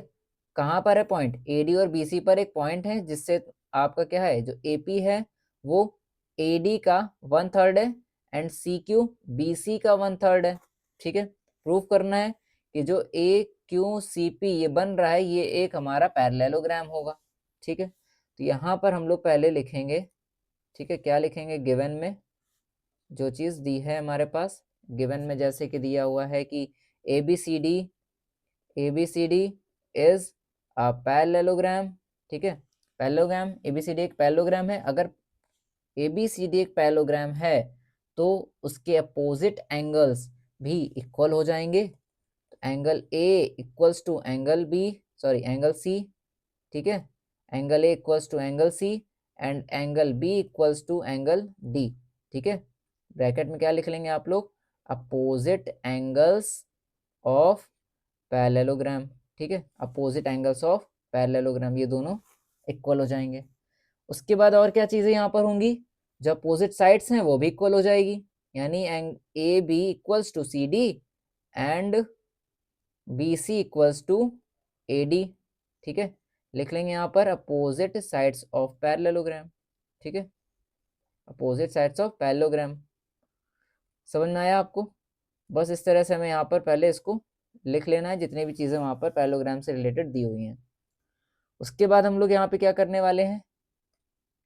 कहाँ पर है पॉइंट, AD और BC पर एक पॉइंट है, जिससे आपका क्या है, जो AP है वो AD का 1/3 है एंड CQ BC का 1/3 है, ठीक है। प्रूव करना है कि जो AQCP ये बन रहा है ये एक हमारा पैरेललोग्राम होगा, ठीक है। तो यहाँ पर हम लोग पहले लिखेंगे, ठीक है, क्या लिखेंगे, गिवन में जो चीज़ दी है हमारे पास, गिवन में जैसे कि दिया हुआ है कि ABCD इज अ पैरेललोग्राम, ठीक है, पैरेललोग्राम ABCD एक पैरेललोग्राम है। अगर ABCD एक पैरेललोग्राम है तो उसके अपोजिट एंगल्स भी इक्वल हो जाएंगे। Angle A equals to angle B, sorry angle C, ठीक है, angle A equals to angle C and angle B equals to angle D, ठीक है। ब्रैकेट में क्या लिख लेंगे आप लोग, अपोजिट एंगल्स ऑफ पैरेललोग्राम, ठीक है, अपोजिट एंगल्स ऑफ पैरेललोग्राम, ये दोनों इक्वल हो जाएंगे। उसके बाद और क्या चीजें यहाँ पर होंगी, जो अपोजिट साइड्स हैं वो भी इक्वल हो जाएगी, यानी AB equals to CD and BC equals to AD, ठीक है। लिख लेंगे यहाँ पर अपोजिट साइड्स ऑफ पैरेललोग्राम, ठीक है, अपोजिट साइड्स ऑफ पैरेललोग्राम। समझ में आया आपको? बस इस तरह से हमें यहाँ पर पहले इसको लिख लेना है, जितनी भी चीज़ें वहाँ पर पैरेललोग्राम से रिलेटेड दी हुई हैं। उसके बाद हम लोग यहाँ पे क्या करने वाले हैं,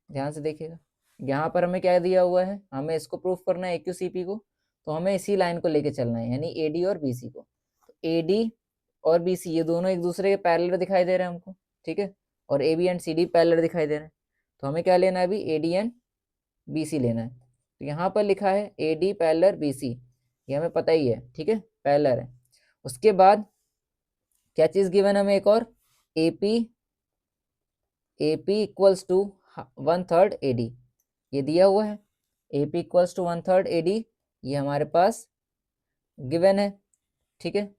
ध्यान से देखिएगा, यहाँ पर हमें क्या दिया हुआ है, हमें इसको प्रूफ करना है AQCP को, तो हमें इसी लाइन को लेके चलना है, यानी AD और BC को। तो AD और BC ये दोनों एक दूसरे के पैरेलल दिखाई दे रहे हैं हमको, ठीक है, और AB एंड CD पैरेलल दिखाई दे रहे हैं। तो हमें क्या लेना है अभी, AD एंड BC लेना है। तो यहाँ पर लिखा है AD पैरेलल BC, ये हमें पता ही है, ठीक है, पैरेलल है। उसके बाद क्या चीज़ गिवन हमें एक और, AP इक्वल्स टू 1/3 AD, ये दिया हुआ है, AP इक्वल्स टू 1/3 AD, ये हमारे पास गिवन है, ठीक है।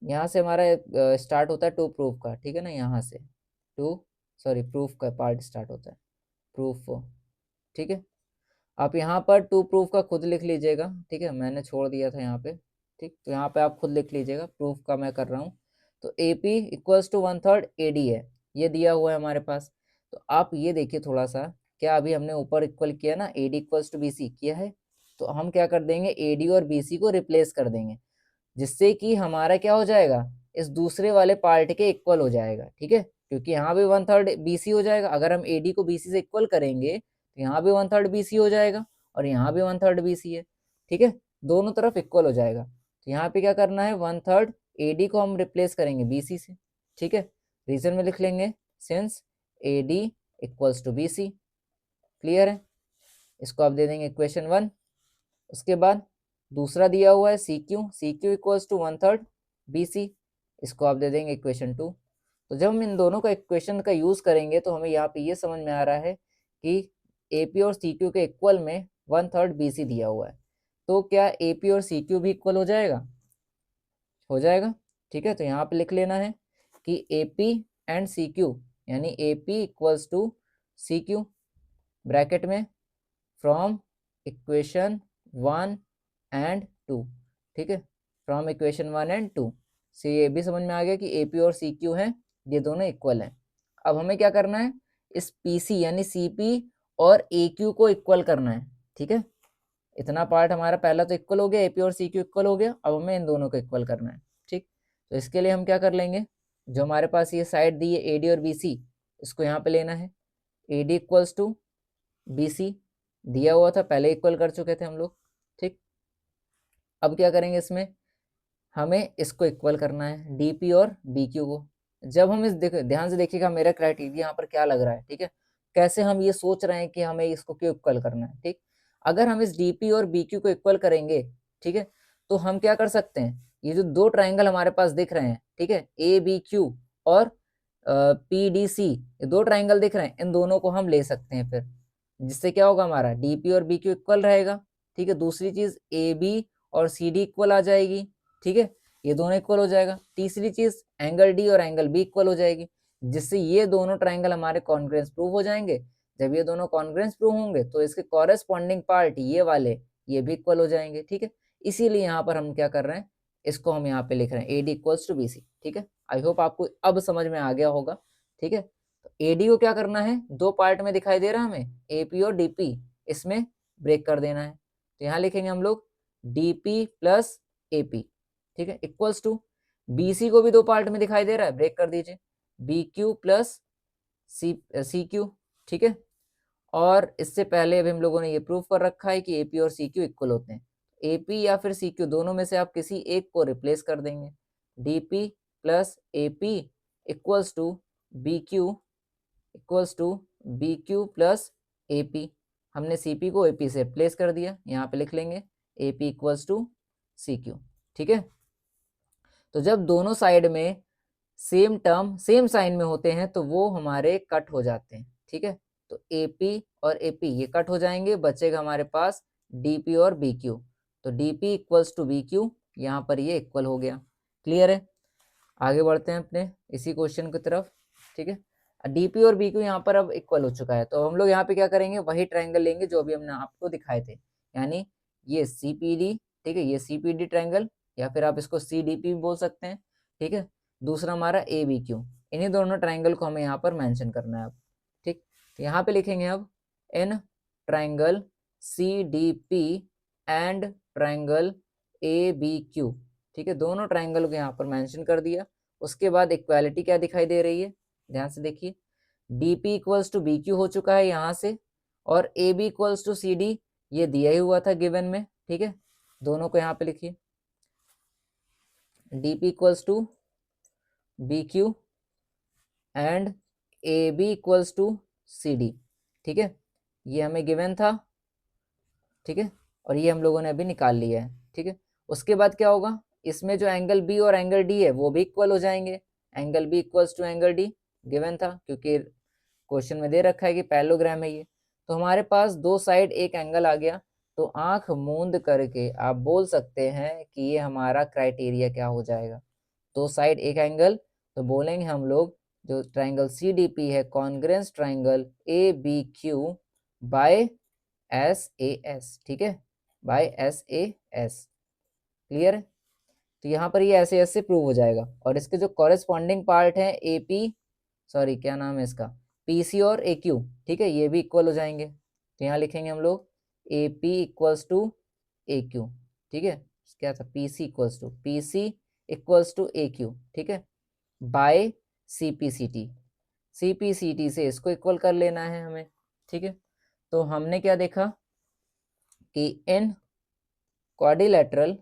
यहाँ से हमारा स्टार्ट होता है टू प्रूफ का, ठीक है ना, यहाँ से प्रूफ का पार्ट स्टार्ट होता है, प्रूफ, ठीक है। आप यहाँ पर टू प्रूफ का खुद लिख लीजिएगा, ठीक है, मैंने छोड़ दिया था यहाँ पे, ठीक, तो यहाँ पे आप खुद लिख लीजिएगा, प्रूफ का मैं कर रहा हूँ। तो AP इक्वल्स टू 1/3 AD है, ये दिया हुआ है हमारे पास। तो आप ये देखिए थोड़ा सा, क्या अभी हमने ऊपर इक्वल किया ना, AD इक्वल्स टू BC किया है, तो हम क्या कर देंगे, AD और BC को रिप्लेस कर देंगे, जिससे कि हमारा क्या हो जाएगा, इस दूसरे वाले पार्ट के इक्वल हो जाएगा, ठीक है, क्योंकि यहाँ भी 1/3 BC हो जाएगा। अगर हम AD को BC से इक्वल करेंगे तो यहाँ भी 1/3 BC हो जाएगा और यहाँ भी 1/3 BC है, ठीक है, दोनों तरफ इक्वल हो जाएगा। तो यहाँ पे क्या करना है, 1/3 AD को हम रिप्लेस करेंगे BC से, ठीक है। रीजन में लिख लेंगे since AD equals to BC, clear है, इसको आप दे देंगे इक्वेशन 1। उसके बाद दूसरा दिया हुआ है CQ इक्वल्स टू 1/3 BC, इसको आप दे देंगे इक्वेशन 2। तो जब हम इन दोनों का इक्वेशन का यूज करेंगे तो हमें यहाँ पे ये समझ में आ रहा है कि AP और CQ के इक्वल में 1/3 BC दिया हुआ है, तो क्या AP और CQ भी इक्वल हो जाएगा, हो जाएगा, ठीक है। तो यहाँ पे लिख लेना है कि AP एंड CQ, यानी AP equals to CQ, bracket में फ्रॉम इक्वेशन 1 एंड 2, ठीक है, फ्रॉम इक्वेशन 1 एंड 2 से ये भी समझ में आ गया कि AP और CQ है ये दोनों इक्वल हैं। अब हमें क्या करना है, इस पीसी यानी सीपी और AQ को इक्वल करना है, ठीक है। इतना पार्ट हमारा पहला तो इक्वल हो गया, AP और CQ इक्वल हो गया, अब हमें इन दोनों को इक्वल करना है, ठीक। तो इसके लिए हम क्या कर लेंगे, जो हमारे पास ये साइड दी है AD और BC, इसको यहाँ पे लेना है। AD इक्वल्स टू BC दिया हुआ था, पहले इक्वल कर चुके थे हम लोग, ठीक। अब क्या करेंगे, इसमें हमें इसको इक्वल करना है, DP और BQ को। जब हम इस देखो ध्यान से देखिएगा मेरा क्राइटेरिया यहाँ पर क्या लग रहा है, ठीक है, कैसे हम ये सोच रहे हैं कि हमें इसको क्यों इक्वल करना है, ठीक। अगर हम इस DP और BQ को इक्वल करेंगे, ठीक है, तो हम क्या कर सकते हैं, ये जो दो ट्राइंगल हमारे पास दिख रहे हैं, ठीक है, ABQ और PDC, ये दो ट्राइंगल दिख रहे हैं, इन दोनों को हम ले सकते हैं फिर, जिससे क्या होगा, हमारा DP और BQ इक्वल रहेगा, ठीक है। दूसरी चीज AB और CD इक्वल आ जाएगी, ठीक है, ये दोनों इक्वल हो जाएगा। तीसरी चीज एंगल D और एंगल B इक्वल हो जाएगी, जिससे ये दोनों ट्राइंगल हमारे कॉन्ग्रुएंस प्रूव हो जाएंगे। जब ये दोनों कॉन्ग्रुएंस प्रूव होंगे तो इसके कॉरेस्पॉन्डिंग पार्ट ये वाले ये भी इक्वल हो जाएंगे, ठीक है। इसीलिए यहाँ पर हम क्या कर रहे हैं, इसको हम यहाँ पे लिख रहे हैं AD इक्वल्स टू BC, ठीक है। आई होप आपको अब समझ में आ गया होगा, ठीक है। तो AD को क्या करना है, दो पार्ट में दिखाई दे रहा है हमें, AP और DP, इसमें ब्रेक कर देना है। तो यहाँ लिखेंगे हम लोग DP प्लस AP, ठीक है, इक्वल्स टू BC को भी दो पार्ट में दिखाई दे रहा है, ब्रेक कर दीजिए, BQ प्लस CQ, ठीक है। और इससे पहले अभी हम लोगों ने ये प्रूव कर रखा है कि AP और CQ इक्वल होते हैं। AP या फिर CQ दोनों में से आप किसी एक को रिप्लेस कर देंगे, DP plus AP equals to BQ plus AP। हमने CP को AP से रिप्लेस कर दिया, यहाँ पे लिख लेंगे AP इक्वल्स टू CQ, ठीक है। तो जब दोनों साइड में सेम टर्म सेम साइन में होते हैं तो वो हमारे कट हो जाते हैं, ठीक है। तो AP और AP ये कट हो जाएंगे, बचेगा हमारे पास DP और BQ। तो DP इक्वल्स टू BQ, यहाँ पर ये इक्वल हो गया, क्लियर है। आगे बढ़ते हैं अपने इसी क्वेश्चन की तरफ, ठीक है। DP और BQ यहाँ पर अब इक्वल हो चुका है, तो हम लोग यहाँ पे क्या करेंगे, वही ट्राइंगल लेंगे जो अभी हमने आपको दिखाए थे, यानी ये CPD, ठीक है, ये CPD ट्राइंगल, या फिर आप इसको CDP भी बोल सकते हैं, ठीक है। दूसरा हमारा ABQ, इन्हीं दोनों ट्राइंगल को हमें यहाँ पर मेंशन करना है अब, ठीक। तो यहाँ पे लिखेंगे अब in triangle CDP and triangle ABQ, ठीक है, दोनों ट्राइंगल को यहाँ पर मेंशन कर दिया। उसके बाद इक्वालिटी क्या दिखाई दे रही है, ध्यान से देखिए, DP इक्वल्स टू BQ हो चुका है यहाँ से, और AB इक्वल्स टू CD ये दिया ही हुआ था गिवन में, ठीक है। दोनों को यहाँ पे लिखिए, DP equals to BQ and AB equals to CD, ठीक है, ये हमें गिवन था, ठीक है, और ये हम लोगों ने अभी निकाल लिया है, ठीक है। उसके बाद क्या होगा, इसमें जो एंगल B और एंगल D है वो भी इक्वल हो जाएंगे, angle B equals to angle D given था, क्योंकि क्वेश्चन में दे रखा है कि पैरेललोग्राम है ये। तो हमारे पास दो साइड एक एंगल आ गया, तो आंख मूंद करके आप बोल सकते हैं कि ये हमारा क्राइटेरिया क्या हो जाएगा, दो साइड एक एंगल, तो बोलेंगे हम लोग जो ट्राइंगल CDP है congruence triangle ABQ by SAS, ठीक है, बाय SAS, क्लियर है। तो यहाँ पर ये ऐसे ऐसे प्रूव हो जाएगा, और इसके जो कॉरेस्पॉन्डिंग पार्ट है क्या नाम है इसका, PC और AQ, ठीक है, ये भी इक्वल हो जाएंगे। तो यहाँ लिखेंगे हम लोग AP इक्वल्स टू AQ, ठीक है, क्या था, PC इक्वल्स टू AQ, ठीक है, बाय CPCT से इसको इक्वल कर लेना है हमें, ठीक है। तो हमने क्या देखा कि इन क्वाड्रिलेटरल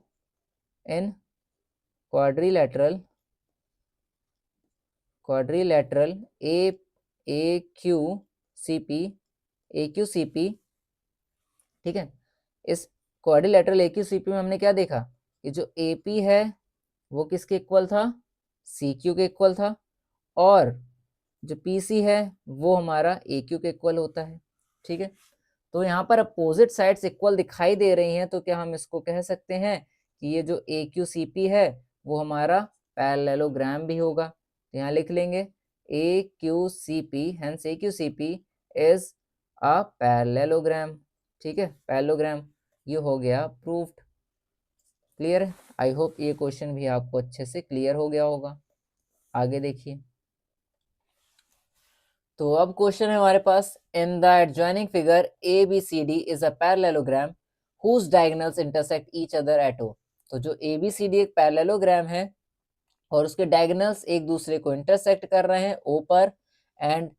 AQCP, ठीक है, इस क्वाड्रिलेटरल AQCP में हमने क्या देखा कि जो AP है वो किसके इक्वल था, CQ के इक्वल था, और जो PC है वो हमारा AQ के इक्वल होता है, ठीक है। तो यहाँ पर अपोजिट साइड्स इक्वल दिखाई दे रही हैं, तो क्या हम इसको कह सकते हैं कि ये जो AQCP है वो हमारा पैरेललोग्राम भी होगा। तो यहाँ लिख लेंगे AQCP, hence AQCP is a parallelogram, ठीक है, पैरेललोग्राम, ये हो गया प्रूफ्ड, क्लियर है। आई होप ये क्वेश्चन भी आपको अच्छे से क्लियर हो गया होगा। आगे देखिए, तो अब क्वेश्चन है हमारे पास, in the adjoining figure A B C D is a parallelogram whose diagonals intersect each other at O. तो जो ए बी सी डी एक पैरेललोग्राम है और उसके डायगोनल्स एक दूसरे को इंटरसेक्ट कर रहे हैं ओ पर, and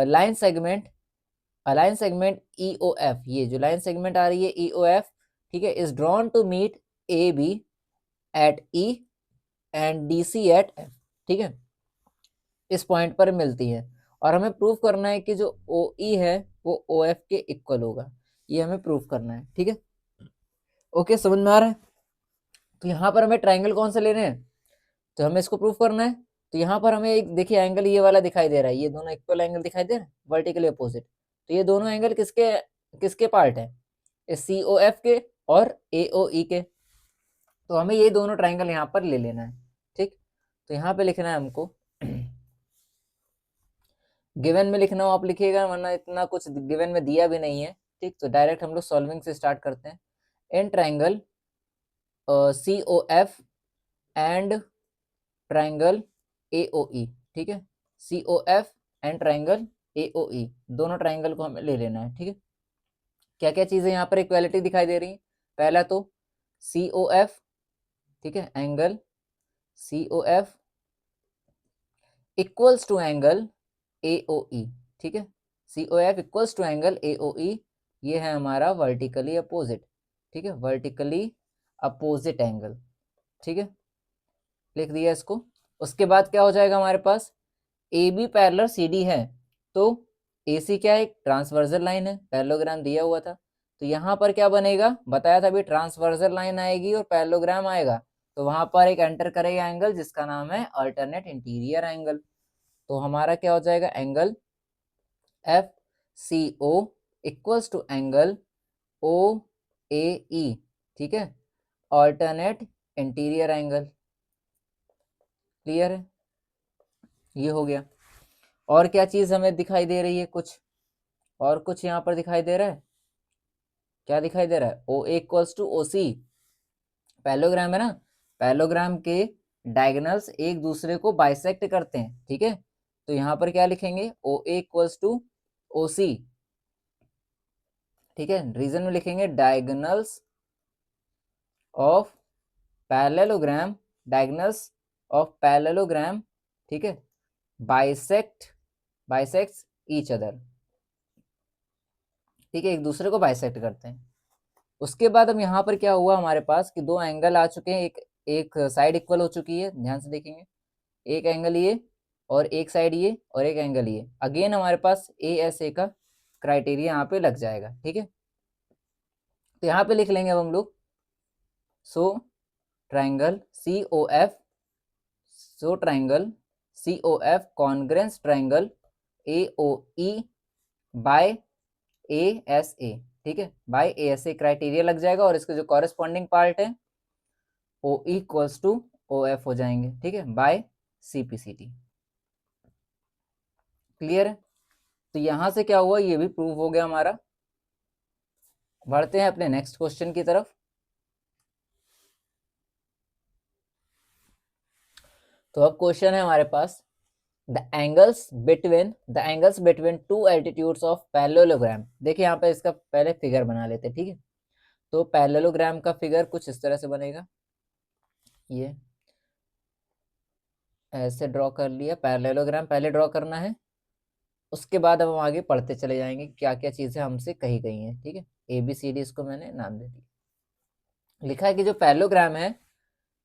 line segment line segment E O F, ये जो लाइन सेगमेंट आ रही है ई ओ एफ, ठीक है, is drawn to meet A B at E and D C at F, ठीक है, इस पॉइंट पर मिलती है। और हमें प्रूफ करना है कि जो ओ ई है वो ओ एफ के इक्वल होगा, ये हमें प्रूफ करना है, ठीक है। ओके, समझ में आ रहा है। तो यहाँ पर हमें ट्राइंगल कौन सा लेने हैं, तो हमें इसको प्रूफ करना है। तो यहाँ पर हमें एक देखिए एंगल ये वाला दिखाई दे रहा है, ये दोनों इक्वल एंगल दिखाई दे रहे हैं, वर्टिकली अपोजिट। तो ये दोनों एंगल किसके किसके पार्ट है, सी ओ एफ के और ए ओ ई के। तो हमें ये दोनों ट्राइंगल यहाँ पर ले लेना है, ठीक। तो यहाँ पे लिखना है हमको, गिवन में लिखना हो आप लिखिएगा, वरना इतना कुछ गिवन में दिया भी नहीं है, ठीक। तो डायरेक्ट हम लोग सॉल्विंग से स्टार्ट करते हैं। In triangle C O F and triangle A O E, ठीक है, C O F and triangle A O E, दोनों ट्राइंगल को हमें ले लेना है, ठीक है। क्या क्या चीजें यहाँ पर इक्वालिटी दिखाई दे रही है, पहला तो सी ओ एफ, ठीक है, angle C O F equals to angle A O E, ठीक है, C O F equals to angle A O E, ये है हमारा वर्टिकली अपोजिट, ठीक है, वर्टिकली अपोजिट एंगल, ठीक है, लिख दिया इसको। उसके बाद क्या हो जाएगा हमारे पास, A B parallel C D है, तो ए सी क्या है, एक ट्रांसवर्सल लाइन है, पैरेललोग्राम दिया हुआ था। तो यहाँ पर क्या बनेगा, बताया था अभी, ट्रांसवर्सल लाइन आएगी और पैरेललोग्राम आएगा, तो वहां पर एक एंटर करेगा एंगल जिसका नाम है अल्टरनेट इंटीरियर एंगल। तो हमारा क्या हो जाएगा, angle F C O equals to angle O A E, ठीक है, अल्टरनेट इंटीरियर एंगल। क्लियर है, ये हो गया। और क्या चीज हमें दिखाई दे रही है, कुछ और कुछ यहाँ पर दिखाई दे रहा है, क्या दिखाई दे रहा है, ओ ए equals to O C, parallelogram है ना, पैरेललोग्राम के डायगोनल्स एक दूसरे को बाइसेक्ट करते हैं, ठीक है। तो यहाँ पर क्या लिखेंगे, ओ ए इक्वल्स टू ओ सी, ठीक है, रीजन में लिखेंगे diagonals of parallelogram, diagonals of parallelogram, ठीक है, बाइसेक्ट्स ईच अदर, ठीक है, एक दूसरे को बाइसेक्ट करते हैं। उसके बाद अब यहाँ पर क्या हुआ हमारे पास कि दो एंगल आ चुके हैं, एक साइड इक्वल हो चुकी है, ध्यान से देखेंगे, एक एंगल ये और एक साइड ये और एक एंगल ये, अगेन हमारे पास ए एस ए का क्राइटेरिया यहाँ पे लग जाएगा, ठीक है। तो यहाँ पे लिख लेंगे अब हम लोग, so triangle C O F, so triangle C O F congruence triangle A O E by A S A, ठीक है, by A S A criteria लग जाएगा, और इसके जो कॉरेस्पॉन्डिंग पार्ट है O equals to O F हो जाएंगे, ठीक है, by C P C T. Clear है। तो यहां से क्या हुआ, ये भी प्रूव हो गया हमारा। बढ़ते हैं अपने नेक्स्ट क्वेश्चन की तरफ। तो अब क्वेश्चन है हमारे पास, the angles between two altitudes of parallelogram. देखिए यहाँ पे इसका पहले फिगर बना लेते हैं, ठीक है। तो पैरेललोग्राम का फिगर कुछ इस तरह से बनेगा, ये ऐसे ड्रॉ कर लिया, पैरेललोग्राम पहले ड्रॉ करना है, उसके बाद अब हम आगे पढ़ते चले जाएंगे क्या क्या चीजें हमसे कही गई हैं, ठीक है। ए बी सी डी इसको मैंने नाम दे दिया। लिखा है कि जो पैरेललोग्राम है,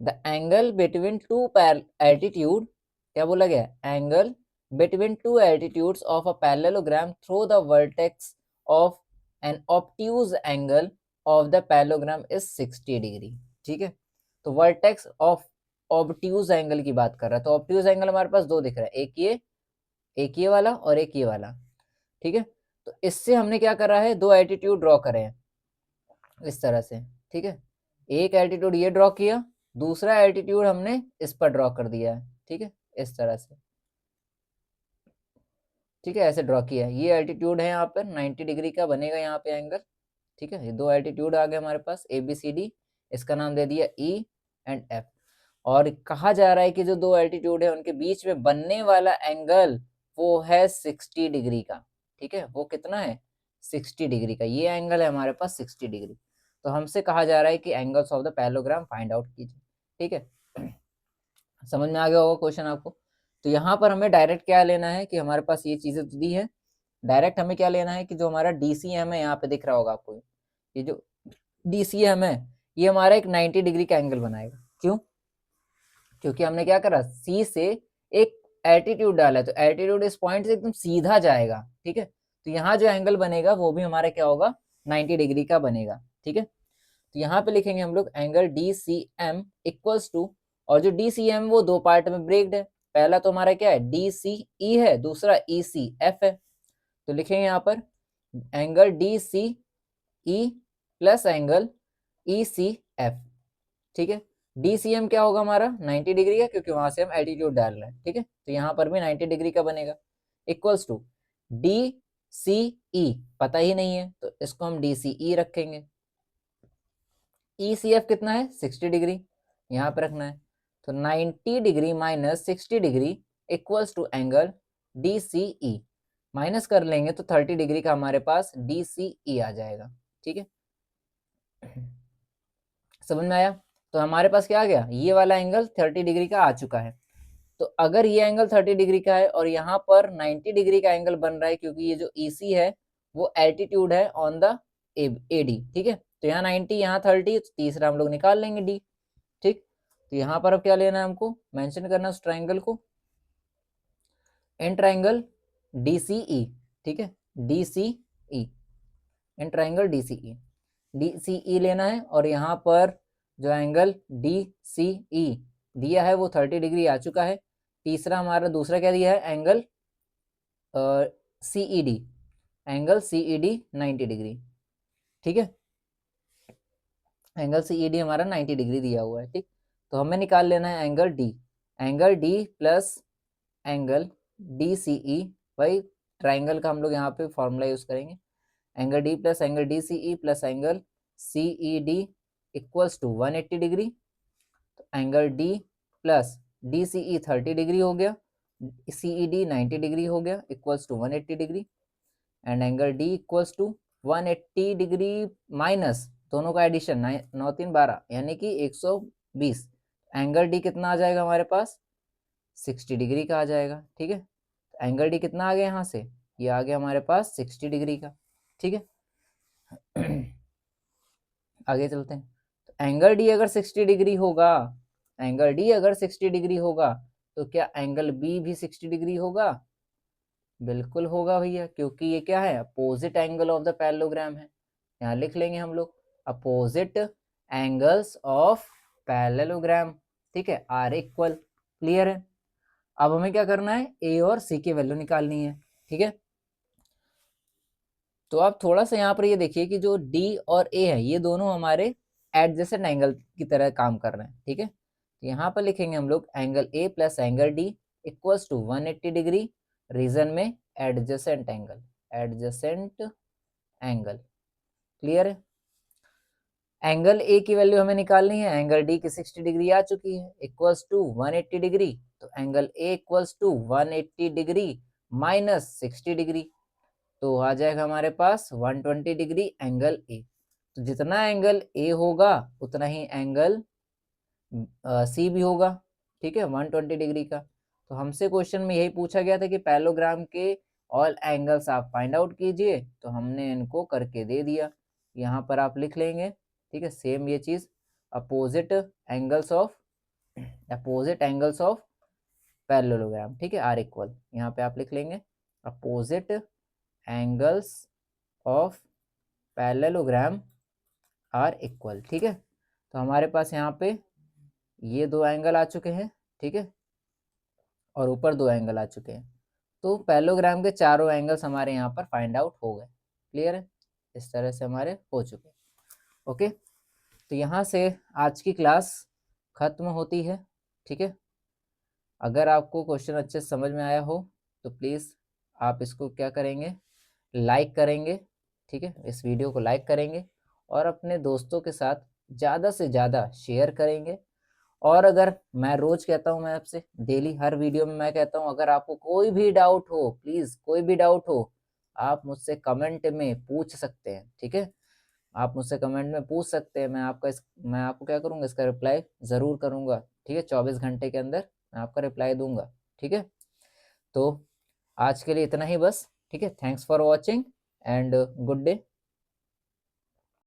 the angle between two altitude, क्या बोला गया, angle between two altitudes of a parallelogram through the vertex of an obtuse angle of the parallelogram is 60 degree, ठीक है। तो वर्टेक्स ऑफ ऑब्ट्यूज एंगल की बात कर रहा है, तो ऑब्ट्यूज एंगल हमारे पास दो दिख रहा है, एक ये वाला और एक ये वाला, ठीक है। तो इससे हमने क्या करा है, दो एल्टीट्यूड ड्रॉ करे हैं इस तरह से, ठीक है, एक एल्टीट्यूड ये ड्रॉ किया, दूसरा एल्टीट्यूड हमने इस पर ड्रॉ कर दिया है, ठीक है, इस तरह से, ठीक है, ऐसे ड्रॉ किया है। ये एल्टीट्यूड है यहाँ पर 90 डिग्री का बनेगा यहाँ पे एंगल, ठीक है। ये दो एल्टीट्यूड आ गए हमारे पास ए बी सी डी, इसका नाम दे दिया ई एंड एफ। और कहा जा रहा है कि जो दो एल्टीट्यूड है उनके बीच में बनने वाला एंगल वो है 60 डिग्री का, ठीक है, वो कितना है 60 डिग्री का, ये एंगल है हमारे पास 60 डिग्री। तो हमसे कहा जा रहा है कि angles of the parallelogram find out कीजिए, ठीक है। समझ में आ गया होगा क्वेश्चन आपको। तो यहाँ पर हमें डायरेक्ट क्या लेना है कि हमारे पास ये चीजें तो दी है, डायरेक्ट हमें क्या लेना है कि जो हमारा DCM है, यहाँ पे दिख रहा होगा आपको, ये जो DCM है ये हमारा एक 90 डिग्री का एंगल बनाएगा। क्यों? क्योंकि हमने क्या करा, C से एक एल्टीट्यूड डाला है, तो एल्टीट्यूड इस पॉइंट से एकदम सीधा जाएगा, ठीक है। तो यहाँ जो एंगल बनेगा वो भी हमारा क्या होगा 90 डिग्री का बनेगा, ठीक है। तो यहाँ पे लिखेंगे हम लोग एंगल DCM इक्वल्स टू, और जो DCM वो दो पार्ट में ब्रेक्ड है, पहला तो हमारा क्या है DCE है, दूसरा ECF है। तो लिखेंगे यहाँ पर angle DCE plus angle ECF, ठीक है। DCM क्या होगा हमारा 90 डिग्री का, क्योंकि वहां से हम एल्टीट्यूड डाल रहे हैं, ठीक है। तो यहाँ पर भी 90 डिग्री का बनेगा, इक्वल्स टू DCE पता ही नहीं है तो इसको हम DCE रखेंगे। ECF कितना है 60 डिग्री, यहाँ पे रखना है। तो 90 degree minus 60 degree equals to angle DCE, minus कर लेंगे तो 30 डिग्री का हमारे पास DCE आ जाएगा, ठीक है। समझ में आया? तो हमारे पास क्या आ गया, ये वाला एंगल 30 डिग्री का आ चुका है। तो अगर ये एंगल 30 डिग्री का है और यहाँ पर 90 डिग्री का एंगल बन रहा है, क्योंकि ये जो EC है वो एल्टीट्यूड है ऑन द AD, ठीक है। तो यहाँ 90, यहाँ 30, तो तीसरा हम लोग निकाल लेंगे D, ठीक। तो यहाँ पर अब क्या लेना है हमको, मेंशन करना उस ट्राइंगल को, इन ट्राइंगल DCE, ठीक है, DCE, इन ट्राइंगल DCE लेना है। और यहाँ पर जो एंगल DCE दिया है वो 30 डिग्री आ चुका है। तीसरा हमारा दूसरा क्या दिया है angle CED, angle CED 90 degree, ठीक है। एंगल CED हमारा 90 डिग्री दिया हुआ है, ठीक। तो हमें निकाल लेना है angle D plus angle DCE, भाई ट्राइंगल का हम लोग यहाँ पे फॉर्मूला यूज करेंगे, angle D plus angle DCE plus angle CED equals to 180 degree. तो angle D plus DCE 30 degree हो गया, CED 90 डिग्री हो गया, equals to 180 degree. And angle D equals to 180 degree minus दोनों का एडिशन 9 3 12 यानी कि 120। एंगल D कितना आ जाएगा हमारे पास 60 डिग्री का आ जाएगा, ठीक है। तो एंगल D कितना आ गया यहाँ से, ये आ गया हमारे पास 60 डिग्री का, ठीक है। आगे चलते हैं। तो एंगल D अगर 60 डिग्री होगा, एंगल D अगर 60 डिग्री होगा तो क्या एंगल B भी 60 डिग्री होगा? बिल्कुल होगा भैया, क्योंकि ये क्या है opposite angle of the parallelogram है। यहाँ लिख लेंगे हम लोग अपोजिट एंगल्स ऑफ पैरेललोग्राम, ठीक है, आर इक्वल। क्लियर है? अब हमें क्या करना है ए और सी की वैल्यू निकालनी है, ठीक है। तो आप थोड़ा सा यहाँ पर ये देखिए कि जो डी और ए है ये दोनों हमारे एडजेसेंट एंगल की तरह काम कर रहे हैं, ठीक है। तो यहाँ पर लिखेंगे हम लोग angle A plus angle D equals to 180 degree, reason में एडजेसेंट एंगल। क्लियर है? एंगल ए की वैल्यू हमें निकालनी है, एंगल डी की 60 डिग्री आ चुकी है, इक्वल्स टू 180 डिग्री। तो angle A equals to 180 degree minus 60 degree, तो आ जाएगा हमारे पास 120 डिग्री एंगल ए। तो जितना एंगल ए होगा उतना ही एंगल सी भी होगा, ठीक है, 120 डिग्री का। तो हमसे क्वेश्चन में यही पूछा गया था कि पैरेललोग्राम के ऑल एंगल्स आप फाइंड आउट कीजिए, तो हमने इनको करके दे दिया। यहाँ पर आप लिख लेंगे, ठीक है, सेम ये चीज अपोजिट एंगल्स ऑफ पैरेललोग्राम, ठीक है, आर इक्वल। यहाँ पे आप लिख लेंगे opposite angles of parallelogram are equal, ठीक है। तो हमारे पास यहाँ पे ये दो एंगल आ चुके हैं, ठीक है, और ऊपर दो एंगल आ चुके हैं। तो पैरेललोग्राम के चारों एंगल्स हमारे यहाँ पर फाइंड आउट हो गए। क्लियर है? इस तरह से हमारे हो चुके। ओके, तो यहाँ से आज की क्लास खत्म होती है, ठीक है। अगर आपको क्वेश्चन अच्छे से समझ में आया हो तो प्लीज़ आप इसको क्या करेंगे, लाइक करेंगे, ठीक है, इस वीडियो को लाइक करेंगे और अपने दोस्तों के साथ ज़्यादा से ज़्यादा शेयर करेंगे। और अगर मैं रोज कहता हूँ, मैं आपसे डेली हर वीडियो में मैं कहता हूँ, अगर आपको कोई भी डाउट हो, प्लीज कोई भी डाउट हो, आप मुझसे कमेंट में पूछ सकते हैं, ठीक है। आप मुझसे कमेंट में पूछ सकते हैं, मैं आपको क्या करूँगा, इसका रिप्लाई जरूर करूँगा, ठीक है। 24 घंटे के अंदर मैं आपका रिप्लाई दूंगा, ठीक है। तो आज के लिए इतना ही बस, ठीक है। Thanks for watching and good day.